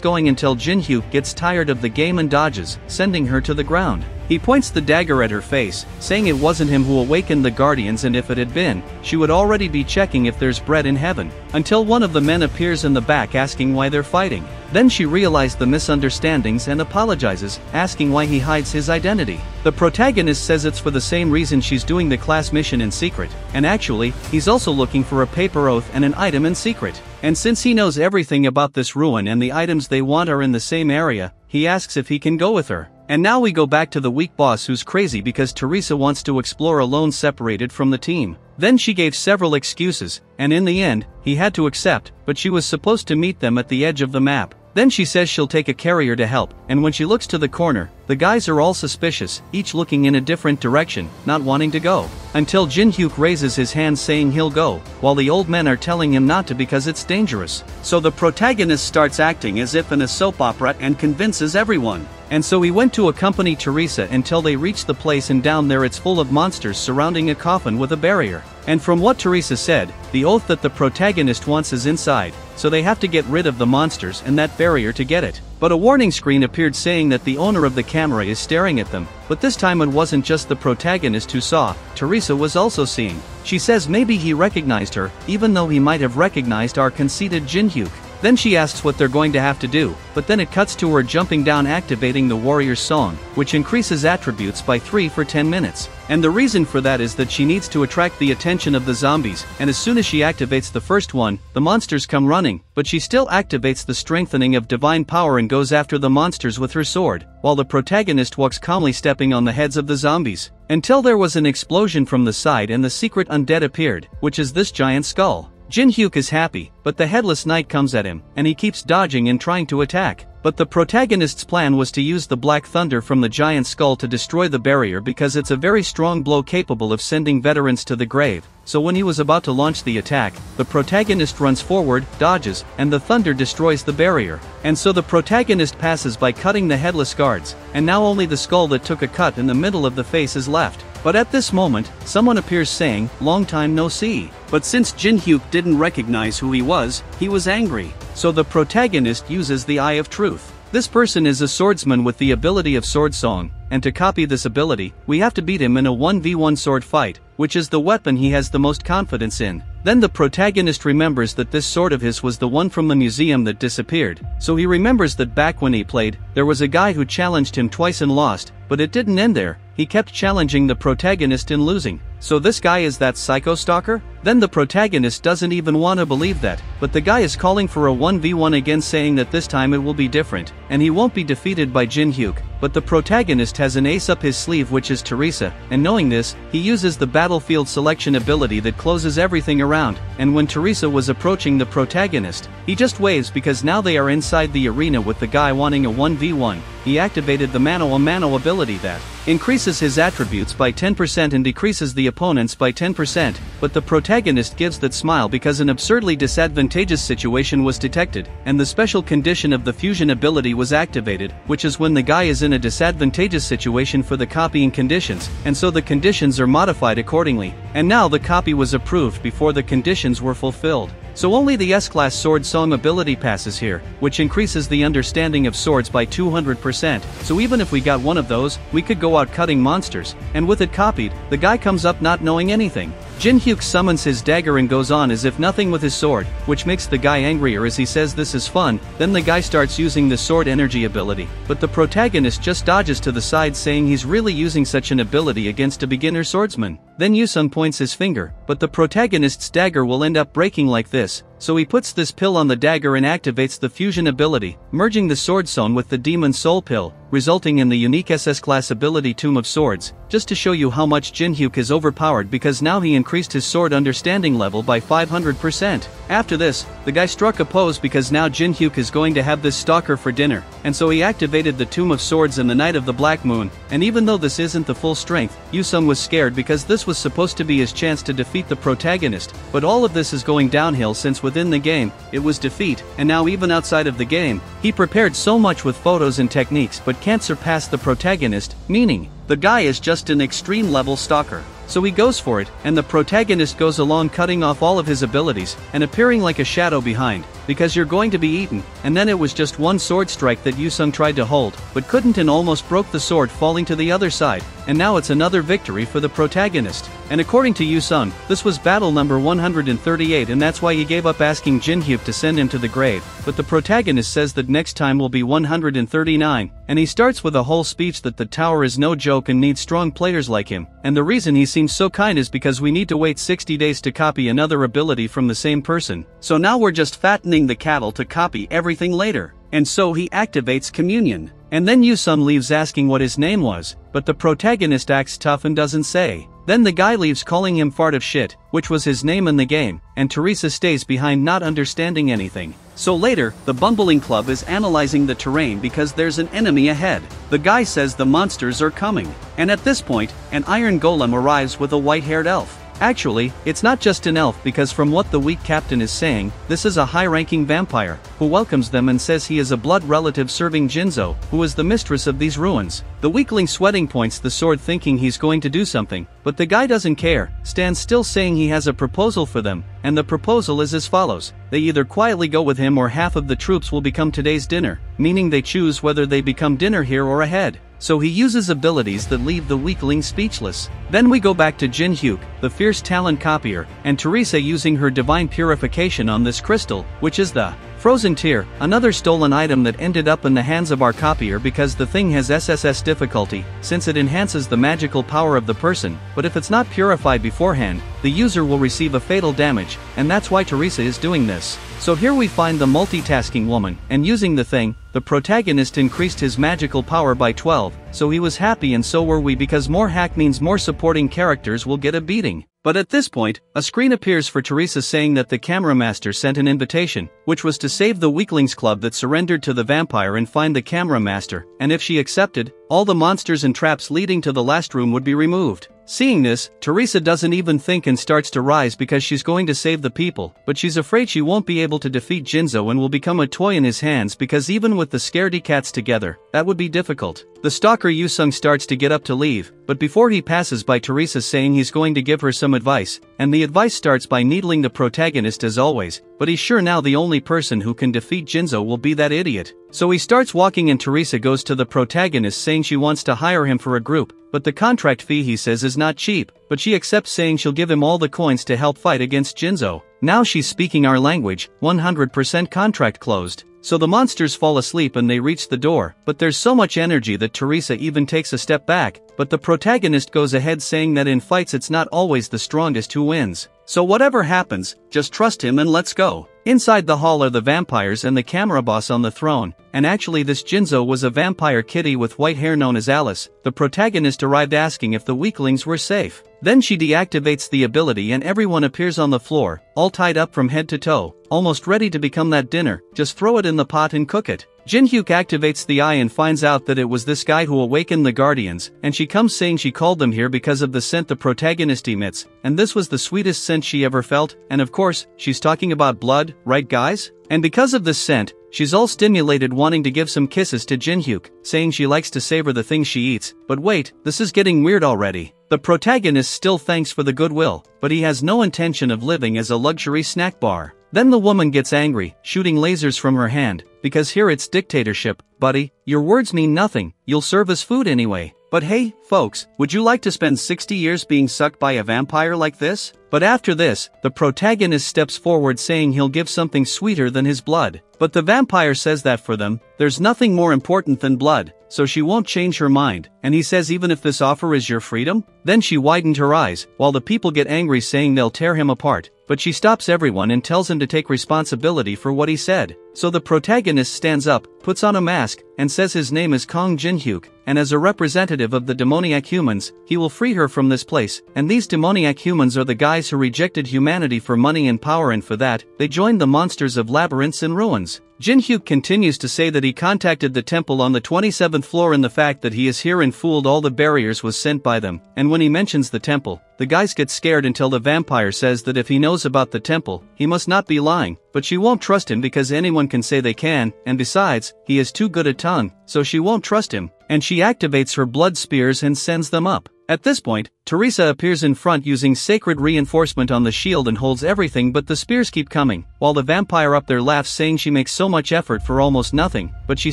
going until Jin Hyuk gets tired of the game and dodges, sending her to the ground. He points the dagger at her face, saying it wasn't him who awakened the Guardians, and if it had been, she would already be checking if there's bread in heaven. Until one of the men appears in the back asking why they're fighting. Then she realized the misunderstandings and apologizes, asking why he hides his identity. The protagonist says it's for the same reason she's doing the class mission in secret, and actually, he's also looking for a paper oath and an item in secret. And since he knows everything about this ruin and the items they want are in the same area, he asks if he can go with her. And now we go back to the weak boss who's crazy because Teresa wants to explore alone separated from the team. Then she gave several excuses, and in the end, he had to accept, but she was supposed to meet them at the edge of the map. Then she says she'll take a carrier to help, and when she looks to the corner, the guys are all suspicious, each looking in a different direction, not wanting to go. Until Jin Hyuk raises his hand saying he'll go, while the old men are telling him not to because it's dangerous. So the protagonist starts acting as if in a soap opera and convinces everyone. And so he went to accompany Teresa until they reached the place, and down there it's full of monsters surrounding a coffin with a barrier. And from what Teresa said, the oath that the protagonist wants is inside, so they have to get rid of the monsters and that barrier to get it. But a warning screen appeared saying that the owner of the camera is staring at them, but this time it wasn't just the protagonist who saw, Teresa was also seeing. She says maybe he recognized her, even though he might have recognized our conceited Jin Hyuk. Then she asks what they're going to have to do, but then it cuts to her jumping down activating the warrior's song, which increases attributes by 3 for 10 minutes. And the reason for that is that she needs to attract the attention of the zombies, and as soon as she activates the first one, the monsters come running, but she still activates the strengthening of divine power and goes after the monsters with her sword, while the protagonist walks calmly stepping on the heads of the zombies. Until there was an explosion from the side and the secret undead appeared, which is this giant skull. Jin Hyuk is happy, but the headless knight comes at him, and he keeps dodging and trying to attack. But the protagonist's plan was to use the black thunder from the giant skull to destroy the barrier because it's a very strong blow capable of sending veterans to the grave. So when he was about to launch the attack, the protagonist runs forward, dodges, and the thunder destroys the barrier. And so the protagonist passes by cutting the headless guards, and now only the skull that took a cut in the middle of the face is left. But at this moment, someone appears saying, "Long time no see." But since Jin Hyuk didn't recognize who he was angry. So the protagonist uses the Eye of Truth. This person is a swordsman with the ability of Sword Song, and to copy this ability, we have to beat him in a 1v1 sword fight, which is the weapon he has the most confidence in. Then the protagonist remembers that this sword of his was the one from the museum that disappeared, so he remembers that back when he played, there was a guy who challenged him twice and lost, but it didn't end there. He kept challenging the protagonist and losing. So this guy is that psycho stalker? Then the protagonist doesn't even want to believe that, but the guy is calling for a 1v1 again, saying that this time it will be different, and he won't be defeated by Jin Hyuk. But the protagonist has an ace up his sleeve, which is Teresa, and knowing this, he uses the battlefield selection ability that closes everything around, and when Teresa was approaching the protagonist, he just waves because now they are inside the arena with the guy wanting a 1v1. He activated the Mano a Mano ability that increases his attributes by 10% and decreases the opponents by 10%, but the protagonist gives that smile because an absurdly disadvantageous situation was detected, and the special condition of the fusion ability was activated, which is when the guy is in a disadvantageous situation for the copying conditions, and so the conditions are modified accordingly, and now the copy was approved before the conditions were fulfilled. So only the S-Class Sword Song ability passes here, which increases the understanding of swords by 200%, so even if we got one of those, we could go out cutting monsters, and with it copied, the guy comes up not knowing anything. Jin Hyuk summons his dagger and goes on as if nothing with his sword, which makes the guy angrier as he says this is fun. Then the guy starts using the sword energy ability, but the protagonist just dodges to the side saying he's really using such an ability against a beginner swordsman. Then Yusung points his finger, but the protagonist's dagger will end up breaking like this, so he puts this pill on the dagger and activates the fusion ability, merging the Sword Song with the Demon Soul pill, resulting in the unique SS-Class ability Tomb of Swords, just to show you how much Jin Hyuk is overpowered because now he increased his sword understanding level by 500%. After this, the guy struck a pose because now Jin Hyuk is going to have this stalker for dinner, and so he activated the Tomb of Swords and the Night of the Black Moon, and even though this isn't the full strength, Yusung was scared because this was supposed to be his chance to defeat the protagonist, but all of this is going downhill since within the game, it was defeat, and now even outside of the game, he prepared so much with photos and techniques but can't surpass the protagonist, meaning, the guy is just an extreme level stalker. So he goes for it, and the protagonist goes along cutting off all of his abilities, and appearing like a shadow behind, because you're going to be eaten, and then it was just one sword strike that Yusung tried to hold, but couldn't and almost broke the sword falling to the other side, and now it's another victory for the protagonist. And according to Yusung, this was battle number 138 and that's why he gave up asking Jin Hyuk to send him to the grave, but the protagonist says that next time will be 139, and he starts with a whole speech that the tower is no joke and needs strong players like him, and the reason he seems so kind is because we need to wait 60 days to copy another ability from the same person, so now we're just fattening the cattle to copy everything later. And so he activates communion. And then Yusung leaves asking what his name was, but the protagonist acts tough and doesn't say. Then the guy leaves calling him fart of shit, which was his name in the game, and Teresa stays behind not understanding anything. So later, the Bumbling Club is analyzing the terrain because there's an enemy ahead. The guy says the monsters are coming, and at this point, an iron golem arrives with a white-haired elf. Actually, it's not just an elf because from what the weak captain is saying, this is a high-ranking vampire, who welcomes them and says he is a blood relative serving Jinzo, who is the mistress of these ruins. The weakling sweating points the sword thinking he's going to do something, but the guy doesn't care, stands still saying he has a proposal for them, and the proposal is as follows. They either quietly go with him or half of the troops will become today's dinner, meaning they choose whether they become dinner here or ahead. So he uses abilities that leave the weakling speechless. Then we go back to Jin Hyuk, the fierce talent copier, and Teresa using her divine purification on this crystal, which is the Frozen Tear, another stolen item that ended up in the hands of our copier because the thing has SSS difficulty, since it enhances the magical power of the person, but if it's not purified beforehand, the user will receive a fatal damage, and that's why Teresa is doing this. So here we find the multitasking woman, and using the thing, the protagonist increased his magical power by 12, so he was happy and so were we because more hack means more supporting characters will get a beating. But at this point, a screen appears for Teresa saying that the camera master sent an invitation, which was to save the weaklings club that surrendered to the vampire and find the camera master, and if she accepted, all the monsters and traps leading to the last room would be removed. Seeing this, Teresa doesn't even think and starts to rise because she's going to save the people, but she's afraid she won't be able to defeat Jinzo and will become a toy in his hands because even with the scaredy cats together, that would be difficult. The stalker Yusung starts to get up to leave, but before he passes by Teresa saying he's going to give her some advice, and the advice starts by needling the protagonist as always, but he's sure now the only person who can defeat Jinzo will be that idiot. So he starts walking and Teresa goes to the protagonist saying she wants to hire him for a group, but the contract fee he says is not cheap, but she accepts saying she'll give him all the coins to help fight against Jinzo. Now she's speaking our language, 100% contract closed. So the monsters fall asleep and they reach the door, but there's so much energy that Teresa even takes a step back, but the protagonist goes ahead saying that in fights it's not always the strongest who wins. So whatever happens, just trust him and let's go. Inside the hall are the vampires and the camera boss on the throne, and actually this Jinzo was a vampire kitty with white hair known as Alice. The protagonist arrived asking if the weaklings were safe. Then she deactivates the ability and everyone appears on the floor, all tied up from head to toe, almost ready to become that dinner, just throw it in the pot and cook it. Jinhyuk activates the eye and finds out that it was this guy who awakened the Guardians, and she comes saying she called them here because of the scent the protagonist emits, and this was the sweetest scent she ever felt, and of course, she's talking about blood, right guys? And because of this scent, she's all stimulated wanting to give some kisses to Jinhyuk, saying she likes to savor the things she eats, but wait, this is getting weird already. The protagonist still thanks for the goodwill, but he has no intention of living as a luxury snack bar. Then the woman gets angry, shooting lasers from her hand, because here it's dictatorship. Buddy, your words mean nothing, you'll serve us food anyway. But hey, folks, would you like to spend 60 years being sucked by a vampire like this? But after this, the protagonist steps forward saying he'll give something sweeter than his blood. But the vampire says that for them, there's nothing more important than blood, so she won't change her mind, and he says even if this offer is your freedom? Then she widened her eyes, while the people get angry saying they'll tear him apart, but she stops everyone and tells him to take responsibility for what he said. So the protagonist stands up, puts on a mask, and says his name is Kong Jinhyuk, and as a representative of the demoniac humans, he will free her from this place, and these demoniac humans are the guys who rejected humanity for money and power, and for that, they joined the monsters of labyrinths and ruins. Jinhyuk continues to say that he contacted the temple on the 27th floor and the fact that he is here and fooled all the barriers was sent by them, and when he mentions the temple, the guys get scared until the vampire says that if he knows about the temple, he must not be lying, but she won't trust him because anyone can say they can, and besides, he is too good a tongue, so she won't trust him, and she activates her blood spears and sends them up. At this point, Teresa appears in front using sacred reinforcement on the shield and holds everything, but the spears keep coming, while the vampire up there laughs saying she makes so much effort for almost nothing, but she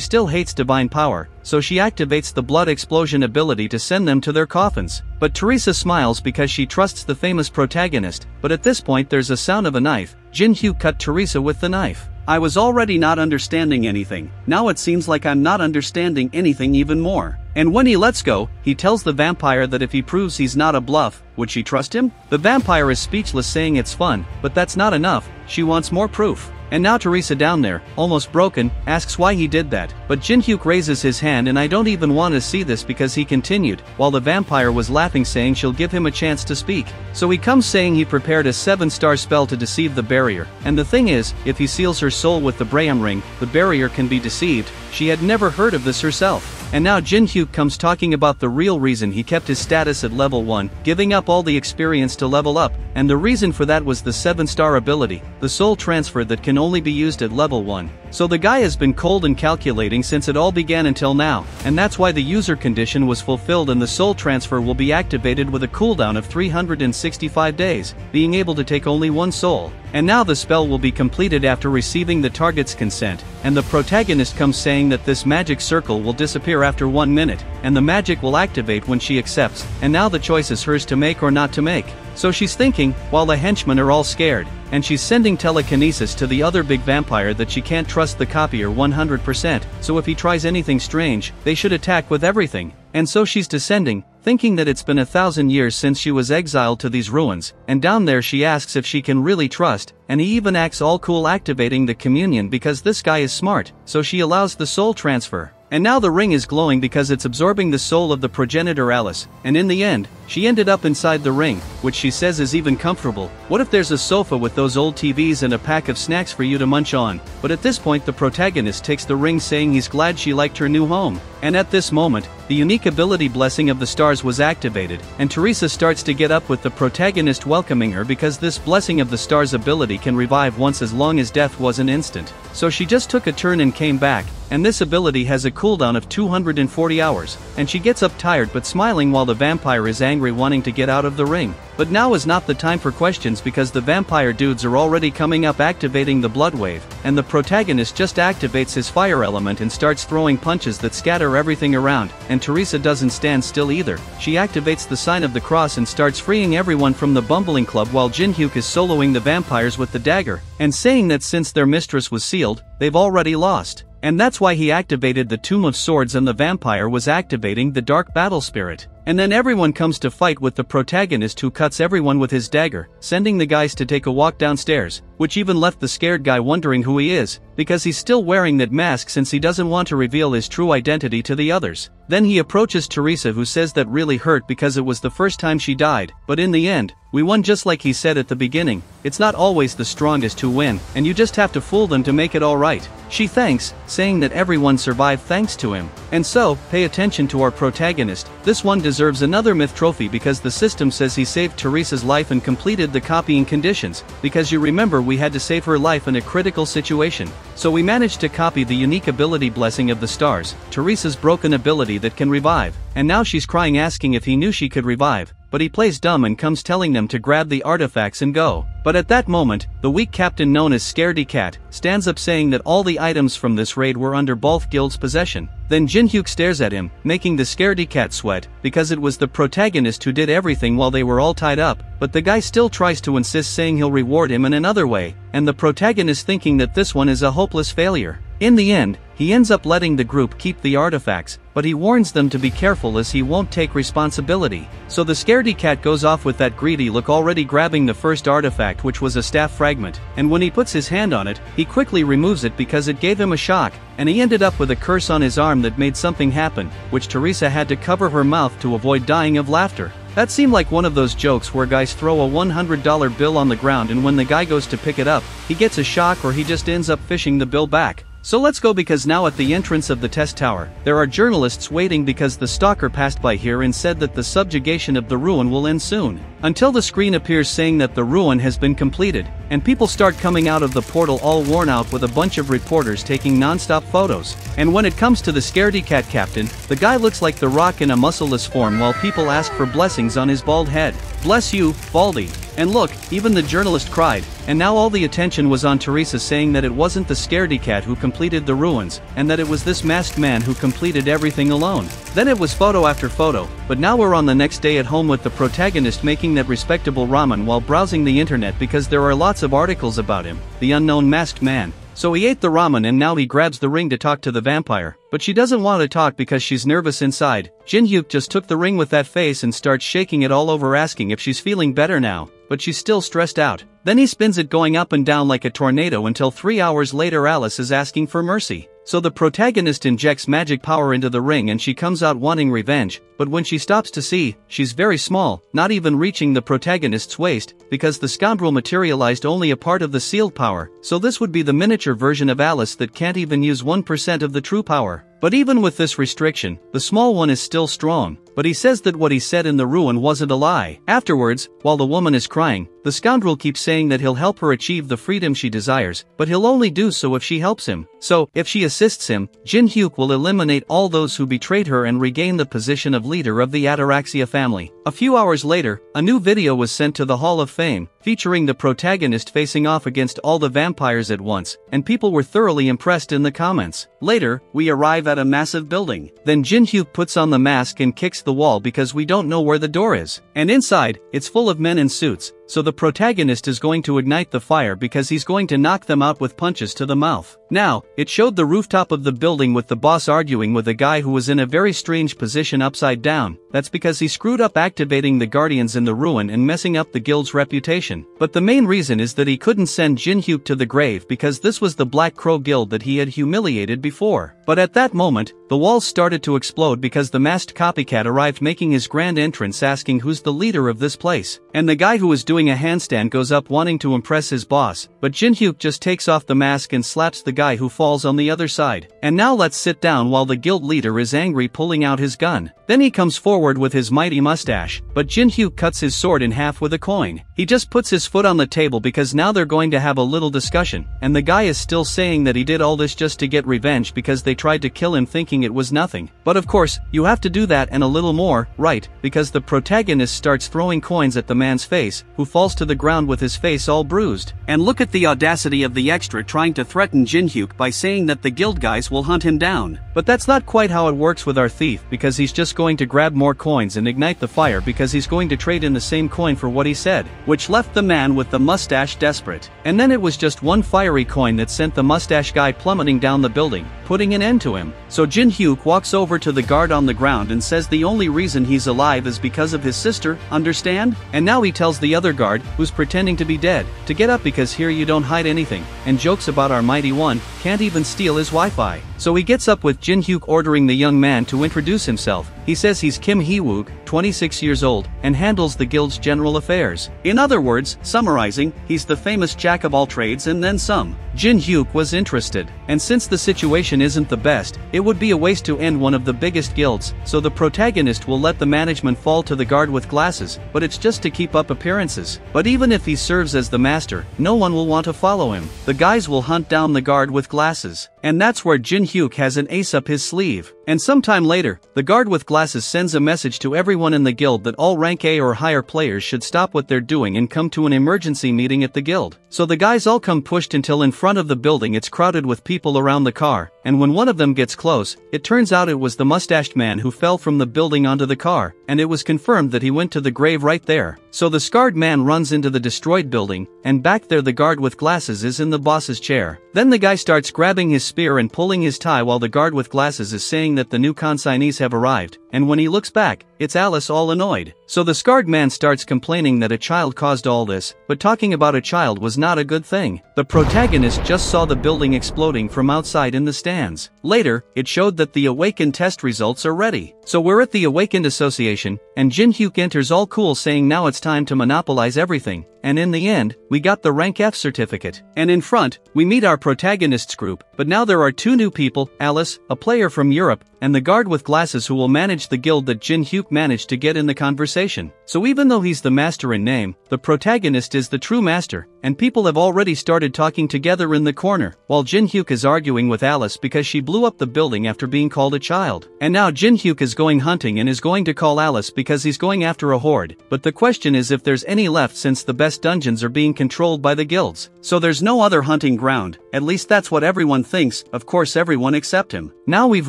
still hates divine power, so she activates the blood explosion ability to send them to their coffins. But Teresa smiles because she trusts the famous protagonist, but at this point there's a sound of a knife. Jinhyuk cut Teresa with the knife. I was already not understanding anything, now it seems like I'm not understanding anything even more. And when he lets go, he tells the vampire that if he proves he's not a bluff, would she trust him? The vampire is speechless saying it's fun, but that's not enough, she wants more proof. And now Teresa down there, almost broken, asks why he did that, but Jinhyuk raises his hand and I don't even want to see this because he continued, while the vampire was laughing saying she'll give him a chance to speak. So he comes saying he prepared a 7-star spell to deceive the barrier, and the thing is, if he seals her soul with the Braham ring, the barrier can be deceived. She had never heard of this herself. And now Jinhyuk comes talking about the real reason he kept his status at level 1, giving up all the experience to level up, and the reason for that was the 7-star ability, the soul transfer that can only be used at level 1. So the guy has been cold and calculating since it all began until now, and that's why the user condition was fulfilled and the soul transfer will be activated with a cooldown of 365 days, being able to take only one soul. And now the spell will be completed after receiving the target's consent, and the protagonist comes saying that this magic circle will disappear after 1 minute, and the magic will activate when she accepts, and now the choice is hers to make or not to make. So she's thinking, while the henchmen are all scared. and she's sending telekinesis to the other big vampire that she can't trust the copier 100%, so if he tries anything strange, they should attack with everything. And so she's descending, thinking that it's been 1,000 years since she was exiled to these ruins, and down there she asks if she can really trust, and he even acts all cool activating the communion because this guy is smart, so she allows the soul transfer. And now the ring is glowing because it's absorbing the soul of the progenitor Alice, and in the end, she ended up inside the ring, which she says is even comfortable. What if there's a sofa with those old TVs and a pack of snacks for you to munch on? But at this point the protagonist takes the ring saying he's glad she liked her new home. And at this moment, the unique ability blessing of the stars was activated, and Teresa starts to get up with the protagonist welcoming her because this blessing of the stars ability can revive once as long as death was an instant. So she just took a turn and came back, and this ability has a cooldown of 240 hours, and she gets up tired but smiling while the vampire is angry wanting to get out of the ring. But now is not the time for questions because the vampire dudes are already coming up activating the blood wave, and the protagonist just activates his fire element and starts throwing punches that scatter everything around, and Teresa doesn't stand still either. She activates the sign of the cross and starts freeing everyone from the bumbling club while Jinhyuk is soloing the vampires with the dagger, and saying that since their mistress was sealed, they've already lost. And that's why he activated the Tomb of Swords and the vampire was activating the Dark Battle Spirit. And then everyone comes to fight with the protagonist who cuts everyone with his dagger, sending the guys to take a walk downstairs, which even left the scared guy wondering who he is, because he's still wearing that mask since he doesn't want to reveal his true identity to the others. Then he approaches Teresa who says that really hurt because it was the first time she died, but in the end, we won just like he said at the beginning. It's not always the strongest who win, and you just have to fool them to make it alright. She thanks, saying that everyone survived thanks to him. And so, pay attention to our protagonist, this one deserves another myth trophy because the system says he saved Teresa's life and completed the copying conditions, because you remember we had to save her life in a critical situation. So we managed to copy the unique ability blessing of the stars, Teresa's broken ability that can revive, and now she's crying asking if he knew she could revive. But he plays dumb and comes telling them to grab the artifacts and go. But at that moment, the weak captain known as Scaredy Cat stands up saying that all the items from this raid were under both guilds' possession. Then Jinhyuk stares at him, making the Scaredy Cat sweat, because it was the protagonist who did everything while they were all tied up, but the guy still tries to insist saying he'll reward him in another way, and the protagonist thinking that this one is a hopeless failure. In the end, he ends up letting the group keep the artifacts, but he warns them to be careful as he won't take responsibility. So the Scaredy Cat goes off with that greedy look already grabbing the first artifact which was a staff fragment, and when he puts his hand on it, he quickly removes it because it gave him a shock, and he ended up with a curse on his arm that made something happen, which Teresa had to cover her mouth to avoid dying of laughter. That seemed like one of those jokes where guys throw a $100 bill on the ground and when the guy goes to pick it up, he gets a shock or he just ends up fishing the bill back. So let's go because now at the entrance of the test tower, there are journalists waiting because the stalker passed by here and said that the subjugation of the ruin will end soon. Until the screen appears saying that the ruin has been completed, and people start coming out of the portal all worn out with a bunch of reporters taking non-stop photos. And when it comes to the Scaredy Cat captain, the guy looks like The Rock in a muscleless form while people ask for blessings on his bald head. Bless you, Baldy. And look, even the journalist cried, and now all the attention was on Teresa saying that it wasn't the Scaredy Cat who completed the ruins, and that it was this masked man who completed everything alone. Then it was photo after photo, but now we're on the next day at home with the protagonist making that respectable ramen while browsing the internet because there are lots of articles about him, the unknown masked man. So he ate the ramen and now he grabs the ring to talk to the vampire, but she doesn't want to talk because she's nervous inside. Jinhyuk just took the ring with that face and starts shaking it all over asking if she's feeling better now, but she's still stressed out. Then he spins it going up and down like a tornado until 3 hours later Alice is asking for mercy. So the protagonist injects magic power into the ring and she comes out wanting revenge, but when she stops to see, she's very small, not even reaching the protagonist's waist, because the scoundrel materialized only a part of the sealed power, so this would be the miniature version of Alice that can't even use 1% of the true power. But even with this restriction, the small one is still strong, but he says that what he said in the ruin wasn't a lie. Afterwards, while the woman is crying, the scoundrel keeps saying that he'll help her achieve the freedom she desires, but he'll only do so if she helps him. So, if she assists him, Jinhyuk will eliminate all those who betrayed her and regain the position of leader of the Ataraxia family. A few hours later, a new video was sent to the Hall of Fame, featuring the protagonist facing off against all the vampires at once, and people were thoroughly impressed in the comments. Later, we arrive at a massive building. Then Jinhyuk puts on the mask and kicks the wall because we don't know where the door is. And inside, it's full of men in suits, so the protagonist is going to ignite the fire because he's going to knock them out with punches to the mouth. Now, it showed the rooftop of the building with the boss arguing with a guy who was in a very strange position upside down. That's because he screwed up activating the guardians in the ruin and messing up the guild's reputation. But the main reason is that he couldn't send Jinhyuk to the grave because this was the Black Crow Guild that he had humiliated before. But at that moment, the walls started to explode because the masked copycat arrived making his grand entrance asking who's the leader of this place. And the guy who was doing a handstand goes up wanting to impress his boss, but Jinhyuk just takes off the mask and slaps the guy who falls on the other side. And now let's sit down while the guild leader is angry pulling out his gun. Then he comes forward with his mighty mustache, but Jinhyuk cuts his sword in half with a coin. He just puts his foot on the table because now they're going to have a little discussion, and the guy is still saying that he did all this just to get revenge because they tried to kill him thinking it was nothing. But of course, you have to do that and a little more, right? Because the protagonist starts throwing coins at the man's face, who falls to the ground with his face all bruised. And look at the audacity of the extra trying to threaten Jinhyuk by saying that the guild guys will hunt him down. But that's not quite how it works with our thief because he's just going to grab more coins and ignite the fire because he's going to trade in the same coin for what he said, which left the man with the mustache desperate. And then it was just one fiery coin that sent the mustache guy plummeting down the building, putting an end to him. So Jinhyuk walks over to the guard on the ground and says the only reason he's alive is because of his sister, understand? And now he tells the other guard, who's pretending to be dead, to get up because here you don't hide anything, and jokes about our mighty one, can't even steal his Wi-Fi. So he gets up with Jinhyuk ordering the young man to introduce himself. He says he's Kim Hee-wook, 26 years old, and handles the guild's general affairs. In other words, summarizing, he's the famous jack of all trades and then some. Jinhyuk was interested, and since the situation isn't the best, it would be a waste to end one of the biggest guilds, so the protagonist will let the management fall to the guard with glasses, but it's just to keep up appearances. But even if he serves as the master, no one will want to follow him. The guys will hunt down the guard with glasses. And that's where Jinhyuk has an ace up his sleeve. And sometime later, the guard with glasses sends a message to everyone in the guild that all rank A or higher players should stop what they're doing and come to an emergency meeting at the guild. So the guys all come pushed until in front of the building it's crowded with people around the car, and when one of them gets close, it turns out it was the mustached man who fell from the building onto the car, and it was confirmed that he went to the grave right there. So the scarred man runs into the destroyed building, and back there the guard with glasses is in the boss's chair. Then the guy starts grabbing his spear and pulling his tie while the guard with glasses is saying that the new consignees have arrived, and when he looks back, it's Alice all annoyed. So the scarred man starts complaining that a child caused all this, but talking about a child was not a good thing. The protagonist just saw the building exploding from outside in the stands. Later, it showed that the Awakened test results are ready. So we're at the Awakened Association, and Jinhyuk enters all cool saying now it's time to monopolize everything. And in the end, we got the rank F certificate. And in front, we meet our protagonist's group, but now there are two new people, Alice, a player from Europe, and the guard with glasses who will manage the guild that Jinhyuk managed to get in the conversation. So even though he's the master in name, the protagonist is the true master, and people have already started talking together in the corner, while Jinhyuk is arguing with Alice because she blew up the building after being called a child. And now Jinhyuk is going hunting and is going to call Alice because he's going after a horde, but the question is if there's any left since the best dungeons are being controlled by the guilds. So there's no other hunting ground, at least that's what everyone thinks, of course everyone except him. Now we've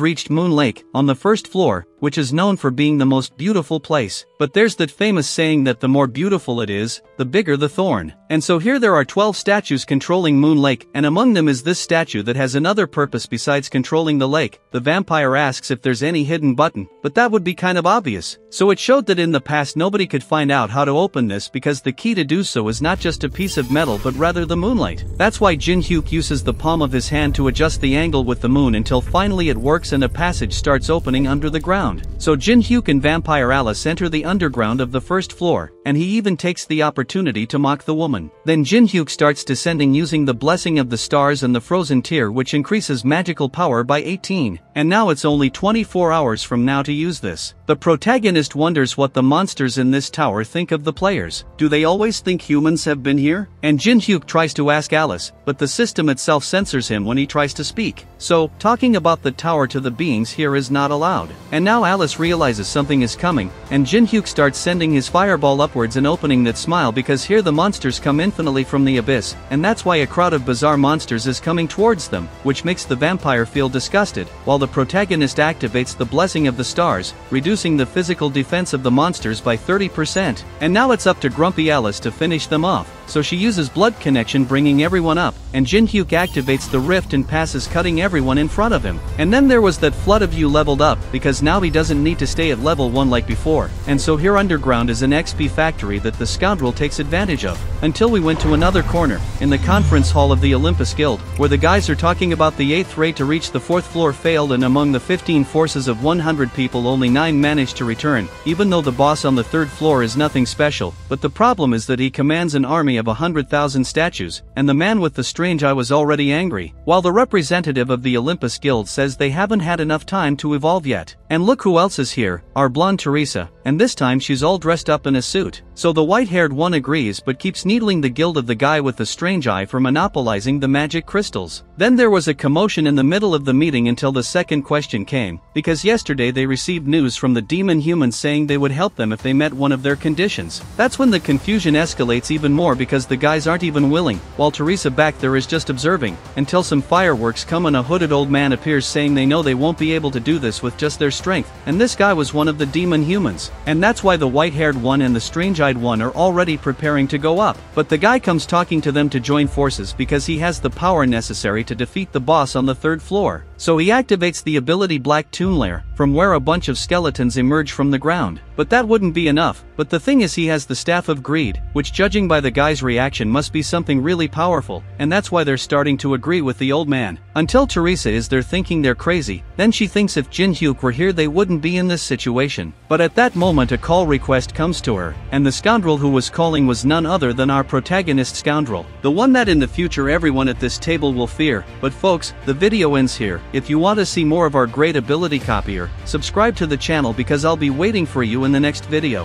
reached Moon Lake, on the first floor, which is known for being the most beautiful place. But there's that famous saying that the more beautiful it is, the bigger the thorn. And so here there are 12 statues controlling Moon Lake, and among them is this statue that has another purpose besides controlling the lake. The vampire asks if there's any hidden button, but that would be kind of obvious. So it showed that in the past nobody could find out how to open this because the key to do so is not just a piece of metal but rather the moonlight. That's why Jinhyuk uses the palm of his hand to adjust the angle with the moon until finally it works and a passage starts opening under the ground. So Jinhyuk and Vampire Alice enter the underground of the first floor, and he even takes the opportunity to mock the woman. Then Jinhyuk starts descending using the blessing of the stars and the frozen tear, which increases magical power by 18. And now it's only 24 hours from now to use this. The protagonist wonders what the monsters in this tower think of the players. Do they always think humans have been here? And Jinhyuk tries to ask Alice, but the system itself censors him when he tries to speak. So, talking about the tower to the beings here is not allowed. And now Alice realizes something is coming, and Jinhyuk starts sending his fireball upwards and opening that smile because here the monsters come come infinitely from the abyss, and that's why a crowd of bizarre monsters is coming towards them, which makes the vampire feel disgusted, while the protagonist activates the blessing of the stars, reducing the physical defense of the monsters by 30%. And now it's up to Grumpy Alice to finish them off, so she uses blood connection bringing everyone up, and Jin-hyuk activates the rift and passes cutting everyone in front of him. And then there was that Flood of You leveled up, because now he doesn't need to stay at level 1 like before, and so here underground is an XP factory that the scoundrel takes advantage of. Until we went to another corner, in the conference hall of the Olympus Guild, where the guys are talking about the 8th raid to reach the 4th floor failed, and among the 15 forces of 100 people only 9 managed to return, even though the boss on the 3rd floor is nothing special, but the problem is that he commands an army of 100,000 statues, and the man with the strange eye was already angry, while the representative of the Olympus Guild says they haven't had enough time to evolve yet. And look who else is here, our blonde Teresa, and this time she's all dressed up in a suit. So the white-haired one agrees but keeps needling the guild of the guy with the strange eye for monopolizing the magic crystals. Then there was a commotion in the middle of the meeting until the second question came, because yesterday they received news from the demon humans saying they would help them if they met one of their conditions. That's when the confusion escalates even more because the guys aren't even willing, while Teresa back there is just observing, until some fireworks come and a hooded old man appears saying they know they won't be able to do this with just their strength, and this guy was one of the demon humans. And that's why the white-haired one and the strange-eyed one are already preparing to go up. But the guy comes talking to them to join forces because he has the power necessary to defeat the boss on the 3rd floor. So he activates the ability Black Toon Lair, from where a bunch of skeletons emerge from the ground. But that wouldn't be enough, but the thing is he has the Staff of Greed, which judging by the guy's reaction must be something really powerful, and that's why they're starting to agree with the old man. Until Teresa is there thinking they're crazy, then she thinks if Jin-hyuk were here they wouldn't be in this situation. But at that moment a call request comes to her, and the scoundrel who was calling was none other than our protagonist scoundrel, the one that in the future everyone at this table will fear. But folks, the video ends here. If you want to see more of our great ability copier, subscribe to the channel because I'll be waiting for you in the next video.